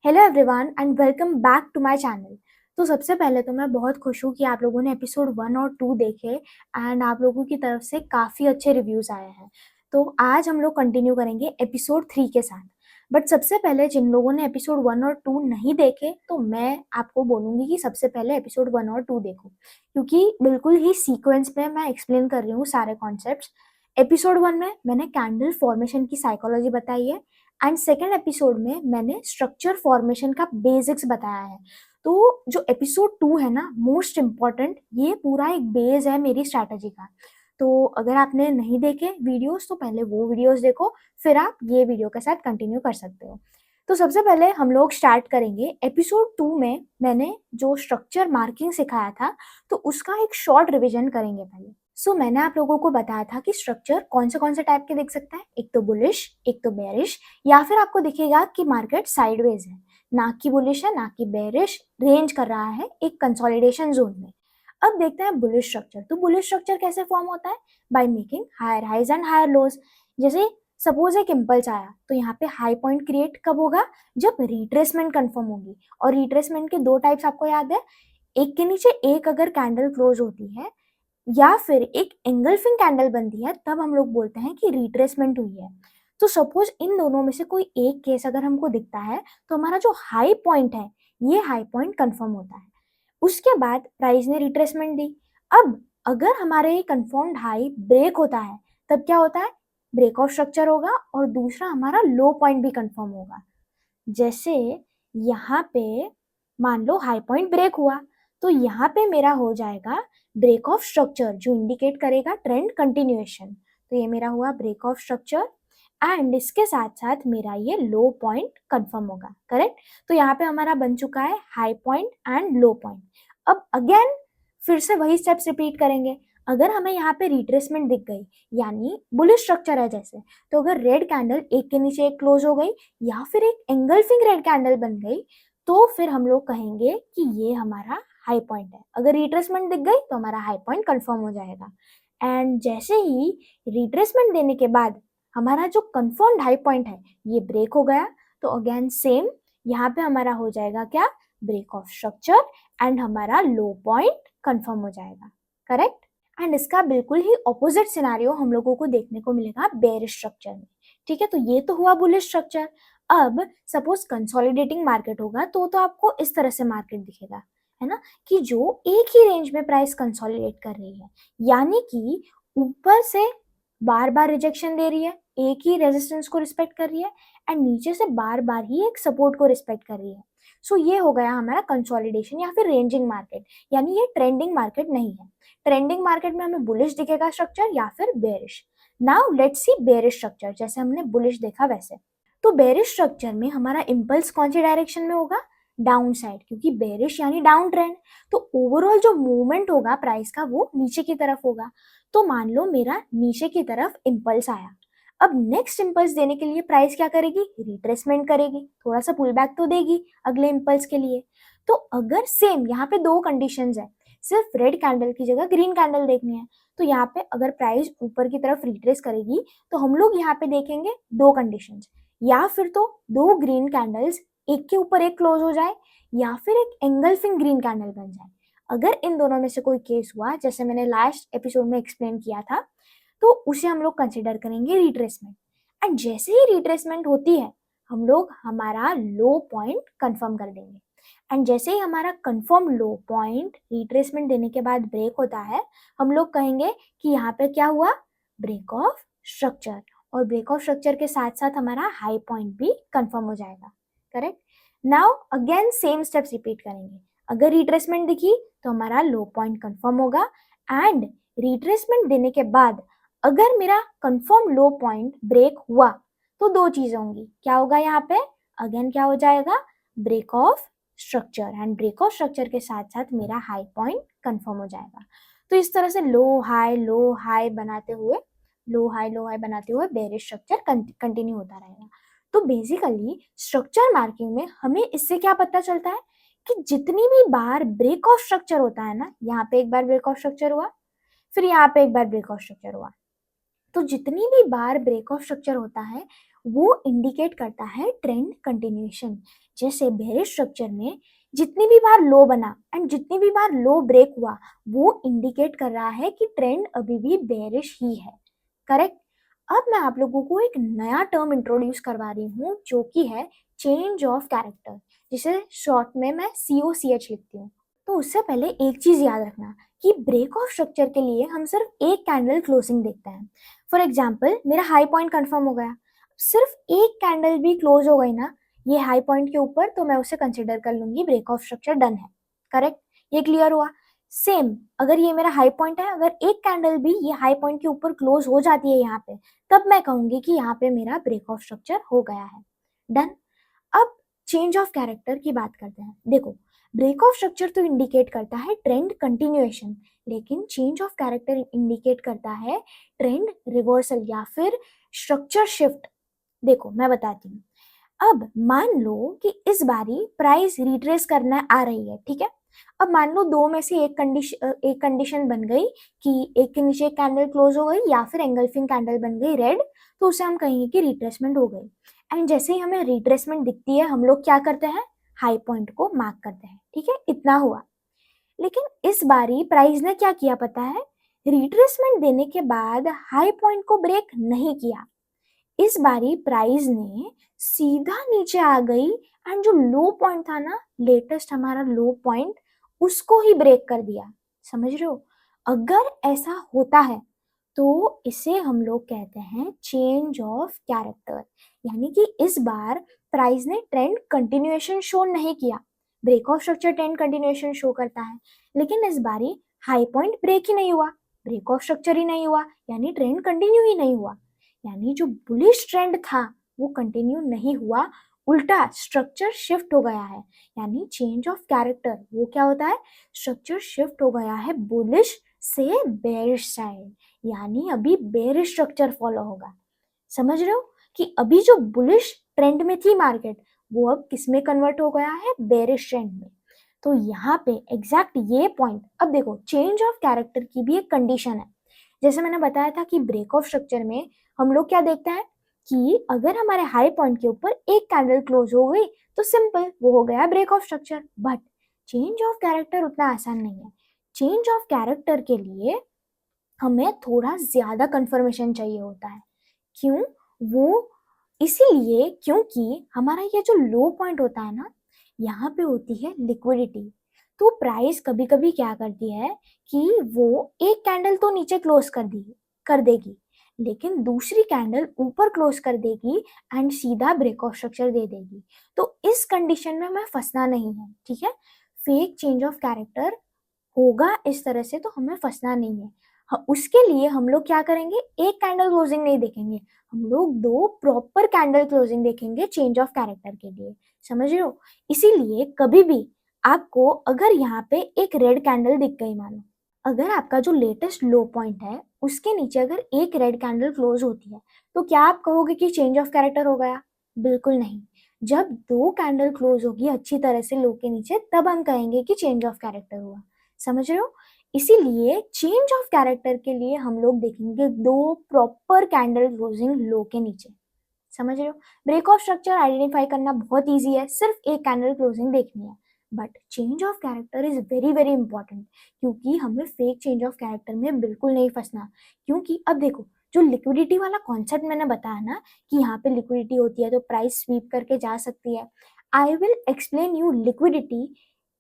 Hello everyone and welcome back to my channel. तो सबसे पहले तो मैं बहुत खुश हूँ कि आप लोगों ने एपिसोड 1 और 2 देखे एंड आप लोगों की तरफ से काफ़ी अच्छे रिव्यूज़ आए हैं। तो आज हम लोग कंटिन्यू करेंगे एपिसोड 3 के साथ। बट सबसे पहले जिन लोगों ने एपिसोड 1 और 2 नहीं देखे तो मैं आपको बोलूँगी कि सबसे पहले एपिसोड 1 और 2 देखो, क्योंकि बिल्कुल ही सीक्वेंस में मैं एक्सप्लेन कर रही हूँ सारे कॉन्सेप्ट्स। एपिसोड 1 में मैंने कैंडल फॉर्मेशन की साइकोलॉजी बताई है एंड सेकेंड एपिसोड में मैंने स्ट्रक्चर फॉर्मेशन का बेसिक्स बताया है। तो जो एपिसोड 2 है ना, मोस्ट इम्पॉर्टेंट, ये पूरा एक बेस है मेरी स्ट्रैटेजी का। तो अगर आपने नहीं देखे वीडियोस तो पहले वो वीडियोस देखो, फिर आप ये वीडियो के साथ कंटिन्यू कर सकते हो। तो सबसे पहले हम लोग स्टार्ट करेंगे एपिसोड 2 में मैंने जो स्ट्रक्चर मार्किंग सिखाया था, तो उसका एक शॉर्ट रिविजन करेंगे पहले। मैंने आप लोगों को बताया था कि स्ट्रक्चर कौन से टाइप के दिख सकते हैं, एक तो बुलिश, एक तो बेरिश, या फिर आपको दिखेगा कि मार्केट साइडवेज है, ना कि बुलिश है ना कि बेरिश, रेंज कर रहा है एक कंसोलिडेशन जोन में। अब देखते हैं बुलिश स्ट्रक्चर। तो बुलिश स्ट्रक्चर कैसे फॉर्म होता है? By making higher highs and higher lows. जैसे सपोज एक इम्पल्स आया तो यहाँ पे हाई पॉइंट क्रिएट कब होगा? जब रिट्रेसमेंट कंफर्म होगी। और रिट्रेसमेंट के दो टाइप्स आपको याद है, एक के नीचे एक अगर कैंडल क्लोज होती है या फिर एक एंगल्फिंग कैंडल बनती है, तब हम लोग बोलते हैं कि रिट्रेसमेंट हुई है। तो सपोज इन दोनों में से कोई एक केस अगर हमको दिखता है तो हमारा जो हाई पॉइंट है, ये हाई पॉइंट कंफर्म होता है। उसके बाद प्राइस ने रिट्रेसमेंट दी। अब अगर हमारे ये कंफर्म्ड हाई ब्रेक होता है, तब क्या होता है? ब्रेक ऑफ स्ट्रक्चर होगा और दूसरा हमारा लो पॉइंट भी कंफर्म होगा। जैसे यहाँ पे मान लो हाई पॉइंट ब्रेक हुआ, तो यहाँ पे मेरा हो जाएगा ब्रेक ऑफ स्ट्रक्चर, जो इंडिकेट करेगा ट्रेंड कंटिन्यूएशन। तो ये मेरा हुआ ब्रेक ऑफ स्ट्रक्चर एंड इसके साथ साथ मेरा ये लो पॉइंट कंफर्म होगा, करेक्ट। तो यहाँ पे हमारा बन चुका है high point and low point. अब अगेन फिर से वही स्टेप्स रिपीट करेंगे। अगर हमें यहाँ पे रिट्रेसमेंट दिख गई, यानी बुलिश स्ट्रक्चर है जैसे, तो अगर रेड कैंडल एक के नीचे एक क्लोज हो गई या फिर एक एंगल्फिंग रेड कैंडल बन गई, तो फिर हम लोग कहेंगे कि ये हमारा हाई पॉइंट है। अगर रिट्रेसमेंट दिख गई तो हमारा हाई पॉइंट कंफर्म हो जाएगा। एंड जैसे ही रिट्रेसमेंट देने के बाद हमारा जो कंफर्म्ड हाई पॉइंट है ये ब्रेक हो गया, तो अगेन सेम यहाँ पे हमारा हो जाएगा क्या? ब्रेक ऑफ स्ट्रक्चर एंड हमारा लो पॉइंट कंफर्म हो जाएगा, करेक्ट। एंड इसका बिल्कुल ही ऑपोजिट सिनारियो हम लोगों को देखने को मिलेगा बेयरिश स्ट्रक्चर में। ठीक है, तो ये तो हुआ बुलिश स्ट्रक्चर। अब सपोज कंसोलिडेटिंग मार्केट होगा तो आपको इस तरह से मार्केट दिखेगा, है ना, कि जो एक ही रेंज में प्राइस कंसोलिडेट कर रही है, यानी कि ऊपर से बार बार रिजेक्शन दे रही है, एक ही रेजिस्टेंस को रिस्पेक्ट कर रही है, एंड नीचे से बार बार ही एक सपोर्ट को रिस्पेक्ट कर रही है। ये हो गया हमारा कंसोलिडेशन या फिर रेंजिंग मार्केट, यानी ये ट्रेंडिंग मार्केट नहीं है। ट्रेंडिंग मार्केट में हमें बुलिश दिखेगा स्ट्रक्चर या फिर bearish. Now let's see bearish structure, जैसे हमने बुलिश देखा वैसे। तो बेरिश स्ट्रक्चर में हमारा इंपल्स कौन सी डायरेक्शन में होगा? डाउन साइड, क्योंकि बेरिश यानी डाउन ट्रेंड। तो ओवरऑल जो मूवमेंट होगा प्राइस का वो नीचे की तरफ होगा। तो मान लो मेरा नीचे की तरफ इंपल्स आया, अब नेक्स्ट इंपल्स देने के लिए प्राइस क्या करेगी? रिट्रेसमेंट करेगी, थोड़ा सा पुल बैक तो देगी अगले इंपल्स के लिए। तो अगर सेम यहाँ पे दो कंडीशंस है, सिर्फ रेड कैंडल की जगह ग्रीन कैंडल देखनी है, तो यहाँ पे अगर प्राइस ऊपर की तरफ रिट्रेस करेगी तो हम लोग यहाँ पे देखेंगे दो कंडीशंस, या फिर तो दो ग्रीन कैंडल्स एक के ऊपर एक क्लोज हो जाए, या फिर एक एंगल्फिंग ग्रीन कैंडल बन जाए। अगर इन दोनों में से कोई केस हुआ, जैसे मैंने लास्ट एपिसोड में एक्सप्लेन किया था, तो उसे हम लोग कंसिडर करेंगे रिट्रेसमेंट। एंड जैसे ही रिट्रेसमेंट होती है हम लोग हमारा लो पॉइंट कंफर्म कर देंगे। एंड जैसे ही हमारा कंफर्म लो पॉइंट रिट्रेसमेंट देने के बाद ब्रेक होता है, हम लोग कहेंगे कि यहाँ पे क्या हुआ? Break of structure. और ब्रेक ऑफ स्ट्रक्चर के साथ साथ हमारा हाई पॉइंट भी कंफर्म हो जाएगा, correct. Now again same steps repeat करेंगे। अगर रिट्रेसमेंट दिखी तो हमारा लो पॉइंट कंफर्म होगा, एंड रिट्रेसमेंट देने के बाद अगर मेरा कंफर्म लो पॉइंट ब्रेक हुआ तो दो चीजें होंगी। क्या होगा यहाँ पे? अगेन क्या हो जाएगा? Break of structure, and break of structure के साथ साथ मेरा हाई पॉइंट कंफर्म हो जाएगा। तो इस तरह से लो हाई बनाते हुए लो हाई बनाते हुए बेरिश स्ट्रक्चर कंटिन्यू होता रहेगा। तो बेसिकली स्ट्रक्चर मार्किंग में हमें इससे क्या पता चलता है कि जितनी भी बार ब्रेक ऑफ स्ट्रक्चर होता है ना, यहाँ पे एक बार ब्रेक ऑफ स्ट्रक्चर हुआ, फिर यहाँ पे एक बार ब्रेक ऑफ स्ट्रक्चर हुआ, तो जितनी भी बार ब्रेक ऑफ स्ट्रक्चर होता है वो इंडिकेट करता है ट्रेंड कंटिन्यूएशन। जैसे बेरिश स्ट्रक्चर में जितनी भी बार लो बना एंड जितनी भी बार लो ब्रेक हुआ, वो इंडिकेट कर रहा है कि ट्रेंड अभी भी बेरिश ही है। करेक्ट। अब मैं आप लोगों को एक नया टर्म इंट्रोड्यूस करवा रही हूँ जो कि है चेंज ऑफ कैरेक्टर, जिसे शॉर्ट में मैं COCH लिखती हूँ। तो उससे पहले एक चीज याद रखना कि ब्रेक ऑफ स्ट्रक्चर के लिए हम सिर्फ एक कैंडल क्लोजिंग देखते हैं। फॉर एग्जाम्पल, मेरा हाई पॉइंट कंफर्म हो गया, सिर्फ एक कैंडल भी क्लोज हो गई ना ये हाई पॉइंट के ऊपर, तो मैं उसे कंसिडर कर लूंगी ब्रेक ऑफ स्ट्रक्चर डन है। करेक्ट। ये क्लियर हुआ। सेम, अगर ये मेरा हाई पॉइंट है, अगर एक कैंडल भी ये हाई पॉइंट के ऊपर क्लोज हो जाती है यहाँ पे, तब मैं कहूंगी कि यहाँ पे मेरा ब्रेक ऑफ स्ट्रक्चर हो गया है। डन। अब चेंज ऑफ कैरेक्टर की बात करते हैं। देखो, ब्रेक ऑफ स्ट्रक्चर तो इंडिकेट करता है ट्रेंड कंटिन्यूएशन, लेकिन चेंज ऑफ कैरेक्टर इंडिकेट करता है ट्रेंड रिवर्सल या फिर स्ट्रक्चर शिफ्ट। देखो मैं बताती हूँ। अब मान लो कि इस बारी प्राइस रिट्रेस करना आ रही है, ठीक है। अब मान लो दो में से एक कंडीशन बन गई कि एक के नीचे एक कैंडल क्लोज हो गई या फिर एंगल्फिंग कैंडल बन गई रेड, तो उसे हम कहेंगे कि रिट्रेसमेंट हो गई। एंड जैसे ही हमें रिट्रेसमेंट दिखती है, हम लोग क्या करते हैं, हाई पॉइंट को मार्क करते हैं, ठीक है, इतना हुआ। लेकिन इस बारी प्राइस ने क्या किया पता है, रिट्रेसमेंट देने के बाद हाई पॉइंट को ब्रेक नहीं किया। इस बारी प्राइस ने सीधा नीचे आ गई एंड जो लो पॉइंट था ना, लेटेस्ट हमारा लो पॉइंट, उसको ही ब्रेक कर दिया। समझ रहे हो। अगर ऐसा होता है तो इसे हम लोग कहते हैं चेंज ऑफ कैरेक्टर। यानी कि इस बार प्राइस ने ट्रेंड कंटिन्यूएशन शो नहीं किया। Break of structure trend continuation show करता है, लेकिन इस बारी हाई पॉइंट ब्रेक ही नहीं हुआ, ब्रेक ऑफ स्ट्रक्चर ही नहीं हुआ, यानी ट्रेंड कंटिन्यू ही नहीं हुआ। यानी जो बुलिश ट्रेंड था वो कंटिन्यू नहीं हुआ, उल्टा स्ट्रक्चर शिफ्ट हो गया है। यानी चेंज ऑफ कैरेक्टर वो क्या होता है, स्ट्रक्चर शिफ्ट हो गया है बुलिश से बेरिश साइड, यानी अभी बेरिश स्ट्रक्चर फॉलो होगा। समझ रहे हो कि अभी जो बुलिश ट्रेंड में थी मार्केट, वो अब किस में कन्वर्ट हो गया है, बेरिश ट्रेंड में। तो यहाँ पे एग्जैक्ट ये पॉइंट, अब देखो चेंज ऑफ कैरेक्टर की भी एक कंडीशन है। जैसे मैंने बताया था कि ब्रेक ऑफ स्ट्रक्चर में हम लोग क्या देखते हैं कि अगर हमारे हाई पॉइंट के ऊपर एक कैंडल क्लोज हो गई तो सिंपल वो हो गया break of structure. But change of character उतना आसान नहीं है। चेंज ऑफ कैरेक्टर के लिए हमें थोड़ा ज्यादा कंफर्मेशन चाहिए होता है। क्यों? वो इसीलिए क्योंकि हमारा ये जो लो पॉइंट होता है ना, यहाँ पे होती है लिक्विडिटी। तो प्राइस कभी कभी क्या करती है कि वो एक कैंडल तो नीचे क्लोज कर देगी, लेकिन दूसरी कैंडल ऊपर क्लोज कर देगी एंड सीधा ब्रेक ऑफ स्ट्रक्चर दे देगी। तो इस कंडीशन में हमें फंसना नहीं है, ठीक है। फेक चेंज ऑफ कैरेक्टर होगा इस तरह से, तो हमें फंसना नहीं है। उसके लिए हम लोग क्या करेंगे, एक कैंडल क्लोजिंग नहीं देखेंगे, हम लोग दो प्रॉपर कैंडल क्लोजिंग देखेंगे चेंज ऑफ कैरेक्टर के लिए। समझ रहे हो। इसीलिए कभी भी आपको अगर यहाँ पे एक रेड कैंडल दिख गई, मानो अगर आपका जो लेटेस्ट लो पॉइंट है उसके नीचे अगर एक रेड कैंडल क्लोज होती है, तो क्या आप कहोगे कि चेंज ऑफ कैरेक्टर हो गया? बिल्कुल नहीं। जब दो कैंडल क्लोज होगी अच्छी तरह से लो के नीचे, तब हम कहेंगे कि चेंज ऑफ कैरेक्टर हुआ। समझ रहे हो। इसीलिए चेंज ऑफ कैरेक्टर के लिए हम लोग देखेंगे दो प्रॉपर कैंडल क्लोजिंग लो के नीचे। समझ रहे हो। ब्रेक ऑफ स्ट्रक्चर आइडेंटिफाई करना बहुत इजी है, सिर्फ एक कैंडल क्लोजिंग देखनी है। But change of character is very very important, क्योंकि हमें फेक चेंज ऑफ कैरेक्टर में बिल्कुल नहीं फंसना। क्योंकि अब देखो, जो लिक्विडिटी वाला कॉन्सेप्ट मैंने बताया ना कि यहाँ पे लिक्विडिटी होती है तो प्राइस स्वीप करके जा सकती है, I will explain you liquidity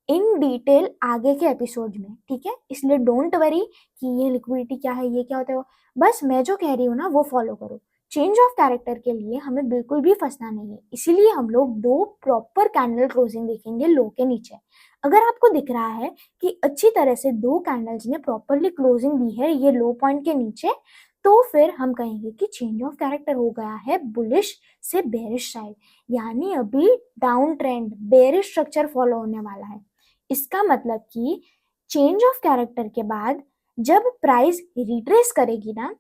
in detail आगे के एपिसोड में, ठीक है। इसलिए डोंट वरी कि ये लिक्विडिटी क्या है, ये क्या होता है। बस मैं जो कह रही हूँ ना वो फॉलो करो। चेंज ऑफ कैरेक्टर के लिए हमें बिल्कुल भी फंसना नहीं है, इसीलिए हम लोग दो प्रॉपर कैंडल क्लोजिंग देखेंगे लो के नीचे। अगर आपको दिख रहा है कि अच्छी तरह से दो कैंडल्स ने प्रॉपरली क्लोजिंग दी है ये लो पॉइंट के नीचे, तो फिर हम कहेंगे कि चेंज ऑफ कैरेक्टर हो गया है बुलिश से बेरिश साइड, यानी अभी down trend bearish structure follow होने वाला है। इसका मतलब कि चेंज ऑफ कैरेक्टर के बाद जब प्राइस रिट्रेस करेगी ना,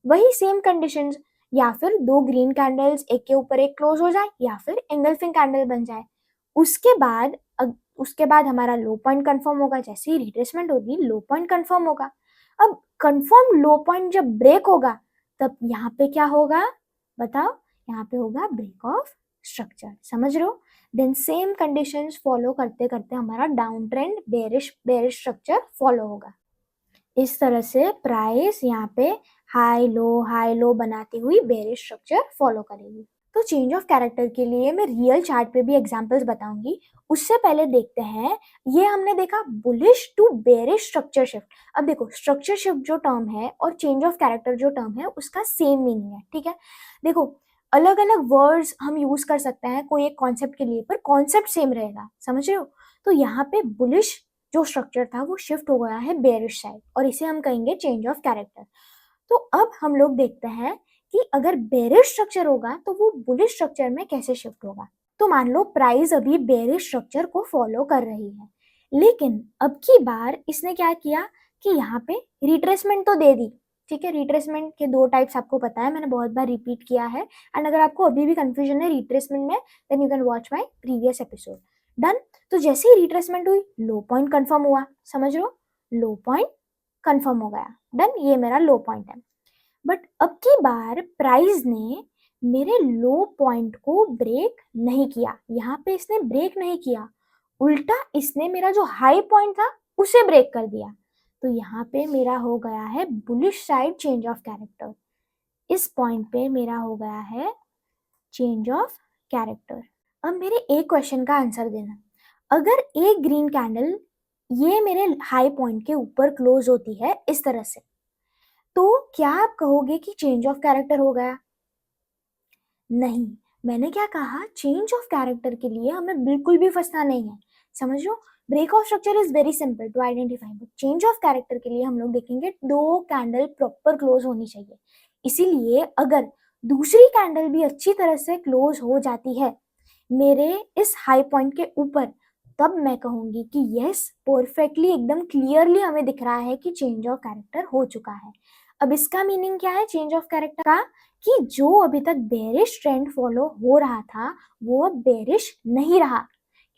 वही सेम कंडीशंस, या फिर दो ग्रीन कैंडल्स एक के ऊपर एक क्लोज हो जाए या फिर एंगल्फिंग कैंडल बन जाए, उसके बाद हमारा लो पॉइंट कंफर्म होगा। जैसे ही रिट्रेसमेंट होगी लो पॉइंट कंफर्म होगा। अब कंफर्म लो पॉइंट जब ब्रेक होगा, तब यहाँ पे क्या होगा बताओ, यहाँ पे होगा ब्रेक ऑफ स्ट्रक्चर, समझ रहे हो। देन सेम कंडीशंस फॉलो करते करते हमारा down trend bearish structure follow होगा। इस तरह से प्राइस यहाँ पे हाई लो बनाती हुई बेरिश स्ट्रक्चर फॉलो करेगी। तो चेंज ऑफ कैरेक्टर के लिए मैं रियल चार्ट पे भी एग्जांपल्स बताऊंगी। उससे पहले देखते हैं, ये हमने देखा bullish to bearish structure shift. अब देखो स्ट्रक्चर शिफ्ट जो टर्म है और चेंज ऑफ कैरेक्टर जो टर्म है उसका सेम मीनिंग है, ठीक है। देखो अलग अलग वर्ड्स हम यूज कर सकते हैं कोई एक कॉन्सेप्ट के लिए, पर कॉन्सेप्ट सेम रहेगा, समझ रहे हो। तो यहाँ पे बुलिश जो स्ट्रक्चर था वो शिफ्ट हो गया है बेरिश साइड और इसे हम कहेंगे चेंज ऑफ कैरेक्टर। तो अब हम लोग देखते हैं कि अगर बेरिश स्ट्रक्चर होगा तो वो बुलिश स्ट्रक्चर में कैसे शिफ्ट होगा। तो मान लो प्राइस अभी बेरिश स्ट्रक्चर को फॉलो कर रही है, लेकिन अब की बार इसने क्या किया कि यहाँ पे रिट्रेसमेंट तो दे दी, ठीक है। रिट्रेसमेंट के दो टाइप्स आपको पता है, मैंने बहुत बार रिपीट किया है। एंड अगर आपको अभी भी कंफ्यूजन है रिट्रेसमेंट में, then you can watch my previous episode. Done. तो जैसे ही रिट्रेसमेंट हुई लो पॉइंट कंफर्म हुआ, समझ लो, लो पॉइंट कंफर्म हो गया। डन, ये मेरा लो पॉइंट है। बट अब की बार प्राइस ने मेरे लो पॉइंट को ब्रेक नहीं किया, यहाँ पे इसने ब्रेक नहीं किया, उल्टा इसने मेरा जो हाई पॉइंट था उसे ब्रेक कर दिया। तो यहाँ पे मेरा हो गया है bullish side change of character. इस पॉइंट पे मेरा हो गया है चेंज ऑफ कैरेक्टर। अब मेरे एक क्वेश्चन का आंसर देना, अगर एक ग्रीन कैंडल ये मेरे हाई पॉइंट के ऊपर क्लोज होती है इस तरह से, तो क्या आप कहोगे कि चेंज ऑफ कैरेक्टर हो गया? नहीं, मैंने क्या कहा, चेंज ऑफ कैरेक्टर के लिए हमें बिल्कुल भी फंसना नहीं है, समझ लो। Break of structure is very simple to identify, but change of character के लिए हम लोग देखेंगे दो कैंडल प्रॉपर क्लोज होनी चाहिए। इसीलिए अगर दूसरी कैंडल भी अच्छी तरह से क्लोज हो जाती है मेरे इस हाई पॉइंट के ऊपर, तब मैं कहूंगी कि यस परफेक्टली एकदम क्लियरली हमें दिख रहा है कि चेंज ऑफ कैरेक्टर हो चुका है। अब इसका मीनिंग क्या है चेंज ऑफ कैरेक्टर का, कि जो अभी तक बेरिश ट्रेंड फॉलो हो रहा था वो अब बेरिश नहीं रहा,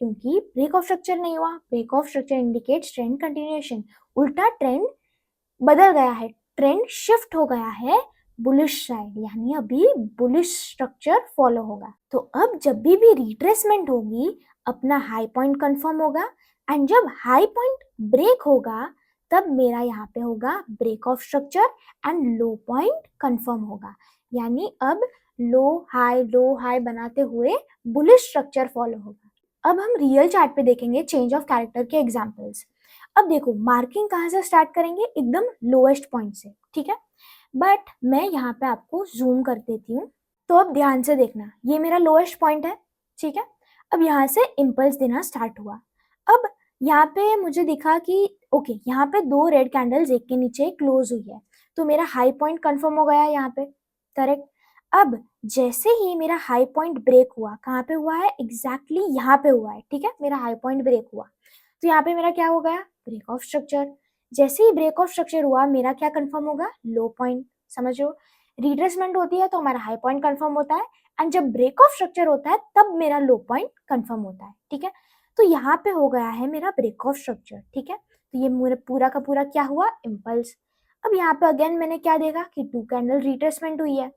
क्योंकि ब्रेक ऑफ स्ट्रक्चर नहीं हुआ। Break of structure indicates trend continuation, उल्टा ट्रेंड बदल गया है, ट्रेंड शिफ्ट हो गया है बुलिश साइड, यानी अभी बुलिश स्ट्रक्चर फॉलो होगा। तो अब जब भी रिट्रेसमेंट होगी अपना हाई पॉइंट कंफर्म होगा, एंड जब हाई पॉइंट ब्रेक होगा तब मेरा यहाँ पे होगा break of structure and low point confirm होगा, यानी अब लो हाई बनाते हुए बुलिश स्ट्रक्चर फॉलो होगा। अब हम रियल चार्ट पे देखेंगे चेंज ऑफ कैरेक्टर के एग्जांपल्स। अब देखो मार्किंग कहाँ से स्टार्ट करेंगे, एकदम लोएस्ट पॉइंट से, ठीक है। बट मैं यहाँ पे आपको जूम कर देती हूँ, तो अब ध्यान से देखना, ये मेरा लोएस्ट पॉइंट है, ठीक है। अब यहाँ से इम्पल्स देना स्टार्ट हुआ। अब यहाँ पे मुझे दिखा कि ओके यहाँ पे दो रेड कैंडल्स एक के नीचे क्लोज हुई है, तो मेरा हाई पॉइंट कंफर्म हो गया यहाँ पे, करेक्ट। अब जैसे ही मेरा हाई पॉइंट ब्रेक हुआ, कहाँ पे हुआ है, एग्जैक्टली यहाँ पे हुआ है, ठीक है। मेरा हाई पॉइंट ब्रेक हुआ तो यहाँ पे मेरा क्या हो गया, ब्रेक ऑफ स्ट्रक्चर। जैसे ही ब्रेक ऑफ स्ट्रक्चर हुआ मेरा क्या कंफर्म होगा, लो पॉइंट, समझो। रिट्रेसमेंट होती है तो हमारा हाई पॉइंट कंफर्म होता है, एंड जब ब्रेक ऑफ स्ट्रक्चर होता है तब मेरा लो पॉइंट कंफर्म होता है, ठीक है। तो यहाँ पे हो गया है मेरा ब्रेक ऑफ स्ट्रक्चर, ठीक है। तो ये मेरा पूरा का पूरा क्या हुआ, इम्पल्स। अब यहाँ पे अगेन मैंने क्या देखा कि टू कैंडल रिट्रेसमेंट हुई है,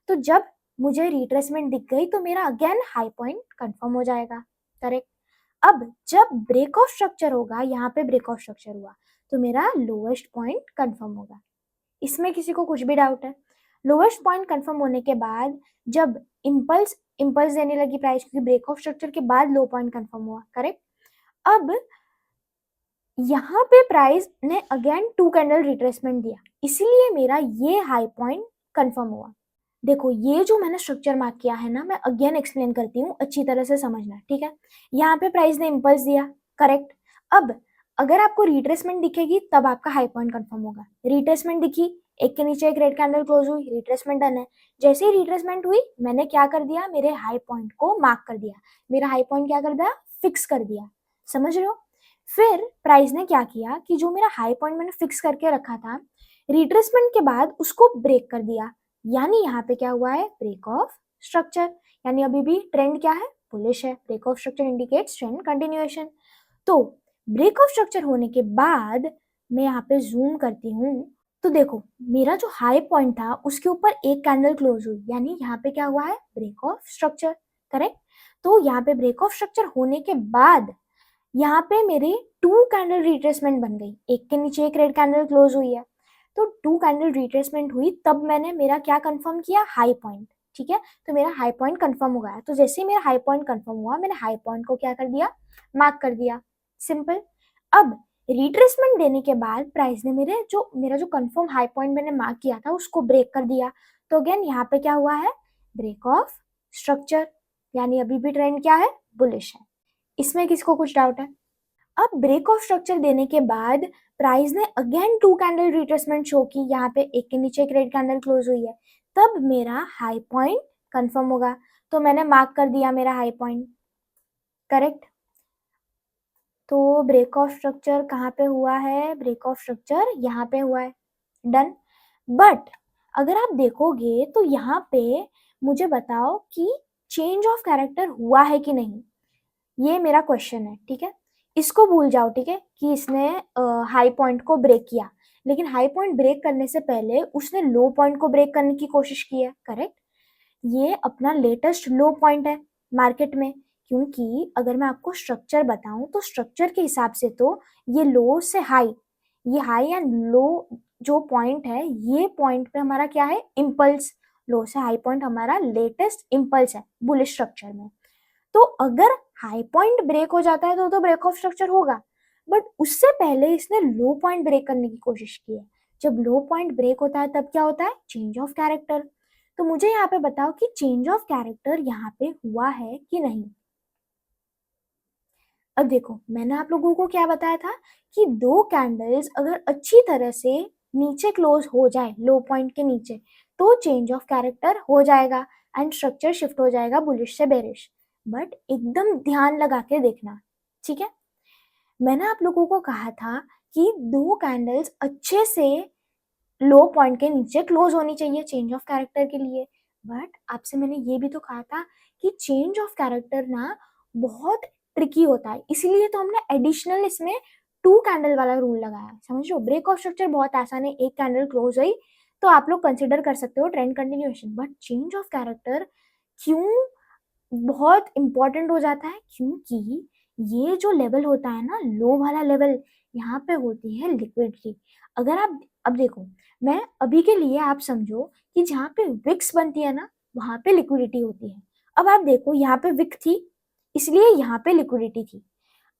तो जब मुझे रिट्रेसमेंट दिख गई तो मेरा अगेन हाई पॉइंट कंफर्म हो जाएगा, करेक्ट। अब जब ब्रेक ऑफ स्ट्रक्चर होगा, यहाँ पे ब्रेक ऑफ स्ट्रक्चर हुआ तो मेरा लोएस्ट पॉइंट कंफर्म होगा। इसमें किसी को कुछ भी डाउट है? लोएस्ट पॉइंट कंफर्म होने के बाद जब इम्पल्स देने लगी प्राइस, क्योंकि ब्रेक ऑफ स्ट्रक्चर के बाद लो पॉइंट कंफर्म हुआ, करेक्ट। अब यहाँ पे प्राइस ने अगेन टू कैंडल रिट्रेसमेंट दिया, इसलिए मेरा ये हाई पॉइंट कंफर्म हुआ। देखो ये जो मैंने स्ट्रक्चर मार्क किया है ना, मैं अगेन एक्सप्लेन करती हूँ, अच्छी तरह से समझना, ठीक है। यहाँ पे प्राइस ने इम्पल्स दिया, करेक्ट। अब अगर आपको रिट्रेसमेंट दिखेगी तब आपका हाई पॉइंट कंफर्म होगा। रिट्रेसमेंट दिखी, एक के नीचे एक रेड कैंडल क्लोज हुई, रिट्रेसमेंट डन है। जैसे ही रिट्रेसमेंट हुई मैंने क्या कर दिया, मेरे हाई पॉइंट को मार्क कर दिया, मेरा हाई पॉइंट क्या कर दिया, फिक्स कर दिया, समझ रहे हो। फिर प्राइस ने क्या किया कि जो मेरा हाई पॉइंट मैंने फिक्स करके रखा था, रिट्रेसमेंट के बाद उसको ब्रेक कर दिया, यानी यहाँ पे क्या हुआ है, ब्रेक ऑफ स्ट्रक्चर। यानी अभी भी ट्रेंड क्या है, बुलिश है। Break of structure indicates trend continuation. तो ब्रेक ऑफ स्ट्रक्चर होने के बाद मैं यहाँ पे जूम करती हूँ, तो देखो मेरा जो हाई पॉइंट था उसके ऊपर एक कैंडल क्लोज हुई, यानी यहाँ पे क्या हुआ है, ब्रेक ऑफ स्ट्रक्चर, करेक्ट। तो यहाँ पे ब्रेक ऑफ स्ट्रक्चर होने के बाद यहाँ पे मेरे टू कैंडल रिट्रेसमेंट बन गई, एक के नीचे एक रेड कैंडल क्लोज हुई है। तो टू कैंडल रिट्रेसमेंट हुई तब मैंने मेरा क्या कंफर्म किया, हाई पॉइंट, ठीक है। तो मेरा हाई पॉइंट कंफर्म हो गया। तो जैसे ही मेरा हाई पॉइंट कंफर्म हुआ, मैंने हाई पॉइंट को क्या कर दिया, मार्क कर दिया, सिंपल। अब रिट्रेसमेंट देने के बाद प्राइस ने मेरा जो कंफर्म हाई पॉइंट मैंने मार्क किया था उसको ब्रेक कर दिया। तो अगेन यहाँ पे क्या हुआ है, ब्रेक ऑफ स्ट्रक्चर, यानी अभी भी ट्रेंड क्या है, बुलिश है। इसमें किसको कुछ डाउट है? अब ब्रेक ऑफ स्ट्रक्चर देने के बाद प्राइस ने again two candle retracement show की, यहाँ पे एक के नीचे एक रेड कैंडल क्लोज हुई है, तब मेरा हाई पॉइंट कंफर्म होगा। तो मैंने मार्क कर दिया मेरा हाई पॉइंट, करेक्ट। तो ब्रेक ऑफ स्ट्रक्चर कहाँ पे हुआ है, ब्रेक ऑफ स्ट्रक्चर यहाँ पे हुआ है, डन। बट अगर आप देखोगे तो यहाँ पे मुझे बताओ कि चेंज ऑफ कैरेक्टर हुआ है कि नहीं, ये मेरा क्वेश्चन है, ठीक है। इसको भूल जाओ, ठीक है, कि इसने हाई पॉइंट को ब्रेक किया, लेकिन हाई पॉइंट ब्रेक करने से पहले उसने लो पॉइंट को ब्रेक करने की कोशिश की है, करेक्ट। ये अपना लेटेस्ट लो पॉइंट है मार्केट में, क्योंकि अगर मैं आपको स्ट्रक्चर बताऊं तो स्ट्रक्चर के हिसाब से तो ये लो से हाई, ये हाई एंड लो जो पॉइंट है, ये पॉइंट पे हमारा क्या है, इम्पल्स। लो से हाई पॉइंट हमारा लेटेस्ट इम्पल्स है बुलिश स्ट्रक्चर में। तो अगर हाई पॉइंट ब्रेक हो जाता है तो ब्रेक ऑफ स्ट्रक्चर होगा, बट उससे पहले इसने लो पॉइंट ब्रेक करने की कोशिश की है। जब लो पॉइंट ब्रेक होता है तब क्या होता है, चेंज ऑफ कैरेक्टर। तो मुझे यहाँ पे बताओ कि चेंज ऑफ कैरेक्टर यहाँ पे हुआ है कि नहीं। अब देखो मैंने आप लोगों को क्या बताया था कि दो कैंडल्स अगर अच्छी तरह से नीचे क्लोज हो जाए लो पॉइंट के नीचे तो चेंज ऑफ कैरेक्टर हो जाएगा एंड स्ट्रक्चर शिफ्ट हो जाएगा बुलिश से बेरिश। बट एकदम ध्यान लगा के देखना, ठीक है। मैंने आप लोगों को कहा था कि दो कैंडल्स अच्छे से लो पॉइंट के नीचे क्लोज होनी चाहिए चेंज ऑफ कैरेक्टर के लिए। बट आपसे मैंने ये भी तो कहा था कि चेंज ऑफ कैरेक्टर ना बहुत ट्रिकी होता है, इसलिए तो हमने एडिशनल इसमें टू कैंडल वाला रूल लगाया, समझ लो। ब्रेक ऑफ स्ट्रक्चर बहुत आसान है, एक कैंडल क्लोज हुई तो आप लोग कंसिडर कर सकते हो trend continuation. But change of character क्यों बहुत इंपॉर्टेंट हो जाता है, क्योंकि ये जो लेवल होता है ना, लो वाला लेवल, यहाँ पे होती है लिक्विडिटी। अगर आप अब देखो, मैं अभी के लिए आप समझो कि जहाँ पे विक्स बनती है ना वहां पे लिक्विडिटी होती है। अब आप देखो यहाँ पे विक थी इसलिए यहाँ पे लिक्विडिटी थी।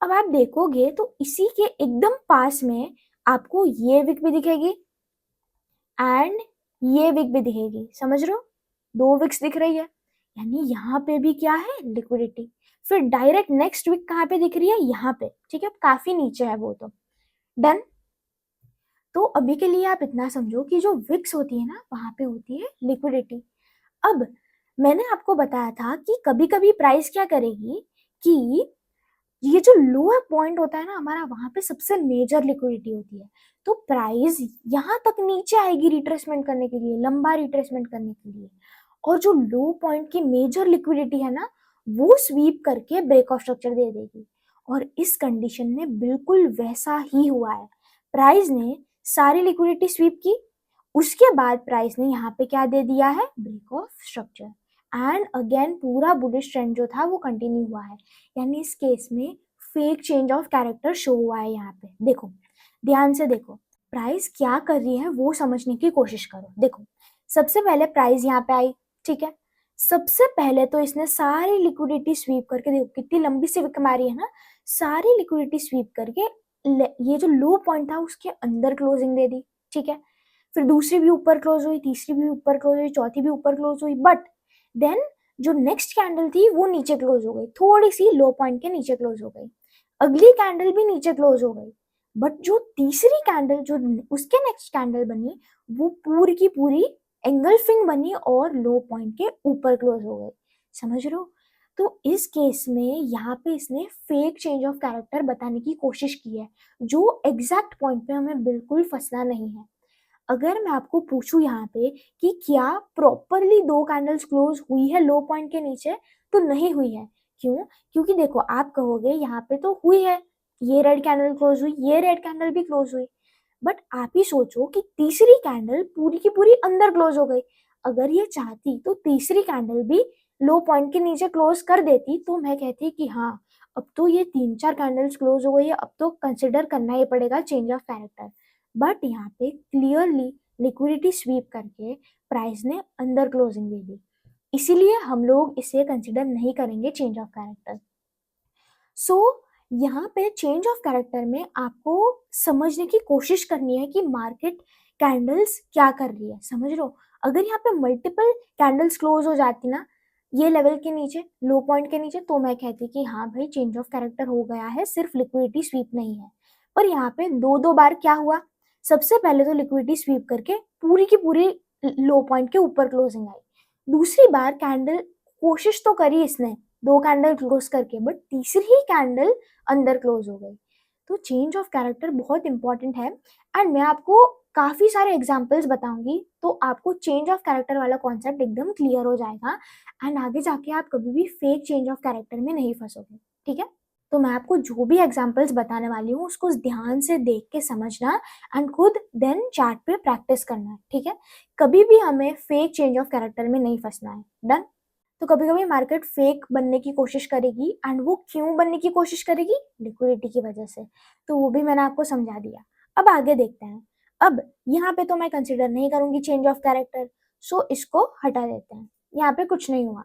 अब आप देखोगे तो इसी के एकदम पास में आपको ये विक भी दिखेगी एंड ये विक भी दिखेगी, समझ रहे हो, दो विक्स दिख रही है, यानी यहाँ पे भी क्या है, लिक्विडिटी। फिर डायरेक्ट नेक्स्ट विक कहाँ पे दिख रही है, यहाँ पे, ठीक है, काफी नीचे है वो तो, डन। तो अभी के लिए आप इतना समझो कि जो विक्स होती है ना वहां पे होती है लिक्विडिटी। अब मैंने आपको बताया था कि कभी कभी प्राइस क्या करेगी कि ये जो लोअर पॉइंट होता है ना हमारा, वहां पे सबसे मेजर लिक्विडिटी होती है। तो प्राइस यहाँ तक नीचे आएगी रिट्रेसमेंट करने के लिए, लंबा रिट्रेसमेंट करने के लिए, और जो लो पॉइंट की मेजर लिक्विडिटी है ना वो स्वीप करके ब्रेक ऑफ स्ट्रक्चर दे देगी। और इस कंडीशन में बिल्कुल वैसा ही हुआ है, प्राइस ने सारी लिक्विडिटी स्वीप की, उसके बाद प्राइस ने यहाँ पे क्या दे दिया है, break of structure, and again पूरा बुलिश ट्रेंड जो था वो कंटिन्यू हुआ है। यानी इस केस में fake change of character show हुआ है। यहाँ पे देखो, ध्यान से देखो, प्राइस क्या कर रही है वो समझने की कोशिश करो। देखो सबसे पहले प्राइस यहाँ पे आई, ठीक है, सबसे पहले तो इसने सारी लिक्विडिटी स्वीप करके, देखो कितनी लंबी सी विक मारी है ना, सारी लिक्विडिटी स्वीप करके ये जो लो पॉइंट था उसके अंदर क्लोजिंग दे दी, ठीक है। फिर दूसरी भी ऊपर क्लोज हुई, तीसरी भी ऊपर क्लोज हुई, चौथी भी ऊपर क्लोज हुई, बट देन जो नेक्स्ट कैंडल थी वो नीचे क्लोज हो गई, थोड़ी सी लो पॉइंट के नीचे क्लोज हो गई। अगली कैंडल भी नीचे क्लोज हो गई, बट जो तीसरी कैंडल जो उसके नेक्स्ट कैंडल बनी वो पूरी की पूरी एंगल्फिंग बनी और लो पॉइंट के ऊपर क्लोज हो गई, समझ रहे हो। तो इस केस में यहाँ पे इसने फेक चेंज ऑफ कैरेक्टर बताने की कोशिश की है, जो एग्जैक्ट पॉइंट पे हमें बिल्कुल फंसना नहीं है। अगर मैं आपको पूछूं यहाँ पे कि क्या प्रॉपरली दो कैंडल्स क्लोज हुई है लो पॉइंट के नीचे, तो नहीं हुई है। क्यों? क्योंकि देखो आप कहोगे यहाँ पे तो हुई है, ये रेड कैंडल क्लोज हुई, ये रेड कैंडल भी क्लोज हुई, बट आप ही सोचो कि तीसरी कैंडल पूरी की पूरी अंदर क्लोज हो गई। अगर ये चाहती तो तीसरी कैंडल भी लो पॉइंट के नीचे क्लोज कर देती, तो मैं कहती कि हाँ, अब तो ये 3-4 कैंडल्स क्लोज हो गई है, अब तो कंसिडर करना ही पड़ेगा चेंज ऑफ कैरेक्टर। बट यहाँ पे क्लियरली लिक्विडिटी स्वीप करके प्राइस ने अंडर क्लोजिंग दे दी, इसीलिए हम लोग इसे कंसिडर नहीं करेंगे चेंज ऑफ कैरेक्टर। सो यहाँ पे चेंज ऑफ कैरेक्टर में आपको समझने की कोशिश करनी है कि मार्केट कैंडल्स क्या कर रही है, समझ लो। अगर यहाँ पे मल्टीपल कैंडल्स क्लोज हो जाती ना ये लेवल के नीचे, लो पॉइंट के नीचे, तो मैं कहती कि हाँ भाई चेंज ऑफ कैरेक्टर हो गया है, सिर्फ लिक्विडिटी स्वीप नहीं है। पर यहाँ पे दो दो बार क्या हुआ, सबसे पहले तो लिक्विडिटी स्वीप करके पूरी की पूरी लो पॉइंट के ऊपर क्लोजिंग आई। दूसरी बार कैंडल कोशिश तो करी इसने 2 कैंडल क्लोज करके, बट तीसरी ही कैंडल अंदर क्लोज हो गई। तो चेंज ऑफ कैरेक्टर बहुत इंपॉर्टेंट है एंड मैं आपको काफी सारे एग्जांपल्स बताऊंगी, तो आपको चेंज ऑफ कैरेक्टर वाला कॉन्सेप्ट एकदम क्लियर हो जाएगा एंड आगे जाके आप कभी भी फेक चेंज ऑफ कैरेक्टर में नहीं फंसोगे, ठीक है। तो मैं आपको जो भी एग्जांपल्स बताने वाली हूँ उसको ध्यान से देख के समझना एंड खुद देन चार्ट पे प्रैक्टिस करना है, ठीक है। कभी भी हमें फेक चेंज ऑफ कैरेक्टर में नहीं फंसना है, डन। तो कभी कभी मार्केट फेक बनने की कोशिश करेगी एंड वो क्यों बनने की कोशिश करेगी, लिक्विडिटी की वजह से। तो वो भी मैंने आपको समझा दिया। अब आगे देखते हैं। अब यहाँ पे तो मैं कंसिडर नहीं करूंगी चेंज ऑफ कैरेक्टर, सो इसको हटा देते हैं। यहाँ पे कुछ नहीं हुआ,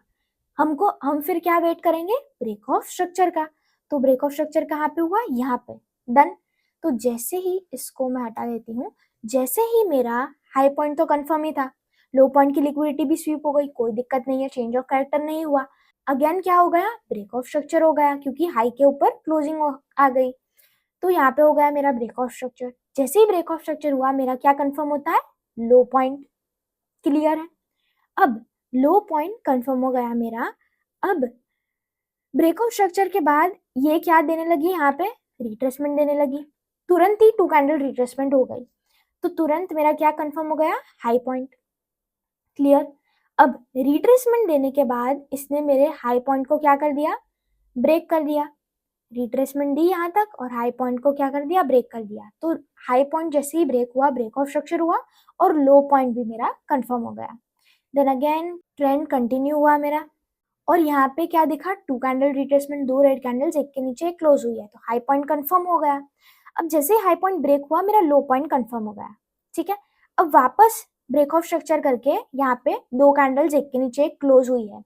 हम फिर क्या वेट करेंगे, ब्रेक ऑफ स्ट्रक्चर का। तो ब्रेक ऑफ स्ट्रक्चर कहाँ पे हुआ, यहाँ पे, डन। तो जैसे ही इसको मैं हटा देती हूँ, जैसे ही मेरा हाई पॉइंट तो कंफर्म ही था, लो पॉइंट की लिक्विडिटी भी स्वीप हो गई, कोई दिक्कत नहीं है, चेंज ऑफ कैरेक्टर नहीं हुआ। अगेन क्या हो गया, ब्रेक ऑफ स्ट्रक्चर हो गया, क्योंकि हाई के ऊपर क्लोजिंग आ गई। तो यहाँ पे हो गया मेरा ब्रेक ऑफ स्ट्रक्चर। जैसे ही ब्रेक ऑफ स्ट्रक्चर हुआ, मेरा क्या कंफर्म होता है, लो पॉइंट, क्लियर है। अब लो पॉइंट कंफर्म हो गया मेरा। अब ब्रेक ऑफ स्ट्रक्चर के बाद ये क्या देने लगी, यहाँ पे रिट्रेसमेंट देने लगी। तुरंत ही 2 कैंडल रिट्रेसमेंट हो गई, तो तुरंत मेरा क्या कंफर्म हो गया, हाई पॉइंट, क्लियर। अब रिट्रेसमेंट देने के बाद इसने मेरे हाई पॉइंट को क्या कर दिया, ब्रेक कर दिया। रिट्रेसमेंट दी यहाँ तक और हाई पॉइंट को क्या कर दिया, ब्रेक कर दिया। तो हाई पॉइंट जैसे ही ब्रेक हुआ, ब्रेक ऑफ स्ट्रक्चर हुआ और लो पॉइंट भी मेरा कंफर्म हो गया। देन अगेन ट्रेंड कंटिन्यू हुआ मेरा, और यहाँ पे क्या दिखा, 2 कैंडल रिट्रेसमेंट, 2 रेड कैंडल्स एक के नीचे एक क्लोज हुई है, तो हाई पॉइंट कंफर्म हो गया। अब जैसे हाई पॉइंट ब्रेक हुआ, मेरा लो पॉइंट कंफर्म हो गया, ठीक है। अब वापस ब्रेक ऑफ स्ट्रक्चर करके यहाँ पे 2 कैंडल्स एक के नीचे एक क्लोज हुई है,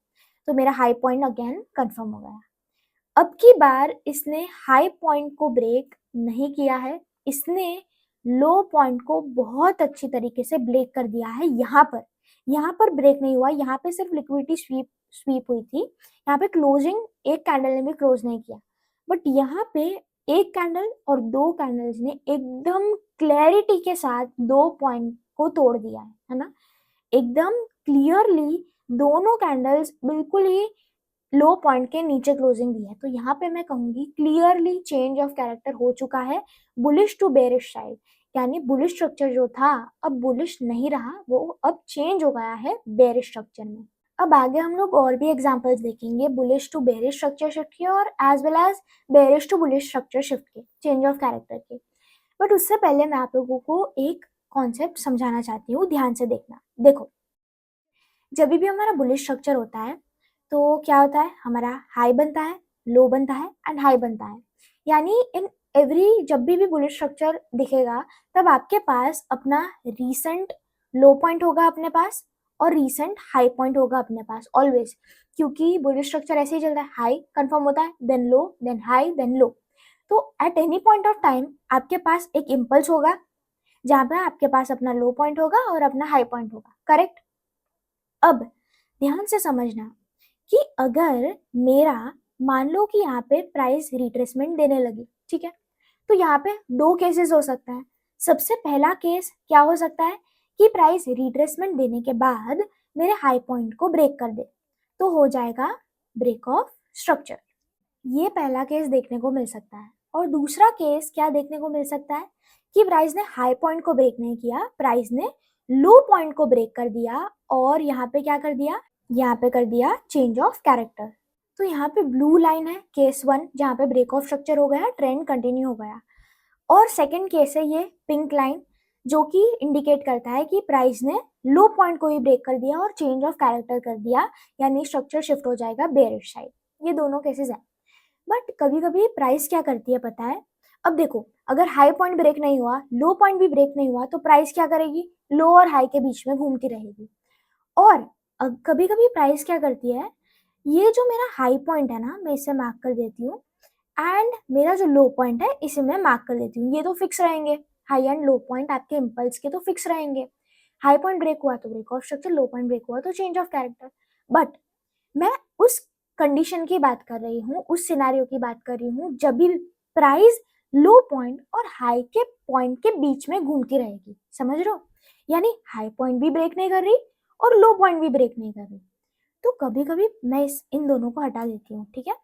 तो मेरा हाई पॉइंट अगेन कंफर्म हो गया। अब की बार इसने हाई पॉइंट को ब्रेक नहीं किया है, इसने लो पॉइंट को बहुत अच्छी तरीके से ब्रेक कर दिया है। यहाँ पर ब्रेक नहीं हुआ, यहाँ पे सिर्फ लिक्विडिटी स्वीप हुई थी, यहाँ पे क्लोजिंग एक कैंडल ने भी क्लोज नहीं किया, बट यहाँ पे एक कैंडल और 2 कैंडल्स ने एकदम क्लैरिटी के साथ 2 पॉइंट को तोड़ दिया है ना। एकदम क्लियरली दोनों कैंडल्स बिल्कुल ही लो पॉइंट के नीचे क्लोजिंग दी है। तो यहाँ पे मैं कहूंगी क्लियरली चेंज ऑफ कैरेक्टर हो चुका है, बुलिश टू बेरिश साइड। यानी बुलिश स्ट्रक्चर जो था अब बुलिश नहीं रहा, वो अब चेंज हो गया है बेरिश स्ट्रक्चर में। अब आगे हम लोग और भी एग्जांपल्स देखेंगे bullish to bearish structure shift के और as well as bearish to bullish structure shift के, चेंज ऑफ कैरेक्टर के। बट उससे पहले मैं आप लोगों को एक कॉन्सेप्ट समझाना चाहती हूँ, ध्यान से देखना। देखो, जब भी हमारा बुलिश स्ट्रक्चर होता है तो क्या होता है, हमारा हाई बनता है, लो बनता है एंड हाई बनता है। यानी इन एवरी जब भी बुलिश स्ट्रक्चर दिखेगा, तब आपके पास अपना रीसेंट लो पॉइंट होगा अपने पास और रीसेंट हाई पॉइंट होगा अपने पास ऑलवेज, क्योंकि बुलिश स्ट्रक्चर ऐसे ही चलता है, हाई कंफर्म होता है, then low, then high, then low. तो at any point of time आपके पास एक इम्पल्स होगा जहां पे आपके पास अपना लो पॉइंट होगा और अपना हाई पॉइंट होगा, करेक्ट। अब ध्यान से समझना कि अगर मेरा, मान लो कि यहाँ पे प्राइस रिट्रेसमेंट देने लगी, ठीक है, तो यहाँ पे 2 केसेस हो सकता है। सबसे पहला केस क्या हो सकता है कि प्राइस रिट्रेसमेंट देने के बाद मेरे हाई पॉइंट को ब्रेक कर दे, तो हो जाएगा ब्रेक ऑफ स्ट्रक्चर। ये पहला केस देखने को मिल सकता है। और दूसरा केस क्या देखने को मिल सकता है कि प्राइस ने हाई पॉइंट को ब्रेक नहीं किया, प्राइस ने लो पॉइंट को ब्रेक कर दिया और यहाँ पे क्या कर दिया, यहाँ पे कर दिया चेंज ऑफ कैरेक्टर। तो यहाँ पे ब्लू लाइन है केस 1, जहाँ पे ब्रेक ऑफ स्ट्रक्चर हो गया, ट्रेंड कंटिन्यू हो गया। और सेकंड केस है ये पिंक लाइन, जो कि इंडिकेट करता है कि प्राइस ने लो पॉइंट को ही ब्रेक कर दिया और चेंज ऑफ कैरेक्टर कर दिया, यानी स्ट्रक्चर शिफ्ट हो जाएगा बेयरिश साइड। ये दोनों केसेस हैं। बट कभी कभी प्राइस क्या करती है पता है? अब देखो, अगर हाई पॉइंट ब्रेक नहीं हुआ, लो पॉइंट भी ब्रेक नहीं हुआ, तो प्राइस क्या करेगी? लो और हाई के बीच में घूमती रहेगी। और कभी कभी प्राइस क्या करती है, ये जो मेरा हाई पॉइंट है ना, मैं इसे मार्क कर देती हूँ, एंड मेरा जो लो पॉइंट है इसे मैं मार्क कर देती हूँ। ये तो फिक्स रहेंगे, हाई एंड लो पॉइंट आपके इम्पल्स के तो फिक्स रहेंगे। हाई पॉइंट ब्रेक हुआ तो break of structure, low point break हुआ तो चेंज ऑफ कैरेक्टर। बट मैं उस कंडीशन की बात कर रही हूँ, उस सिनेरियो की बात कर रही हूँ जब भी प्राइस लो पॉइंट और हाई के पॉइंट के बीच में घूमती रहेगी। समझ रहे हो? यानी हाई पॉइंट भी ब्रेक नहीं कर रही और लो पॉइंट भी ब्रेक नहीं कर रही। तो कभी कभी मैं इन दोनों को हटा देती हूँ, ठीक है?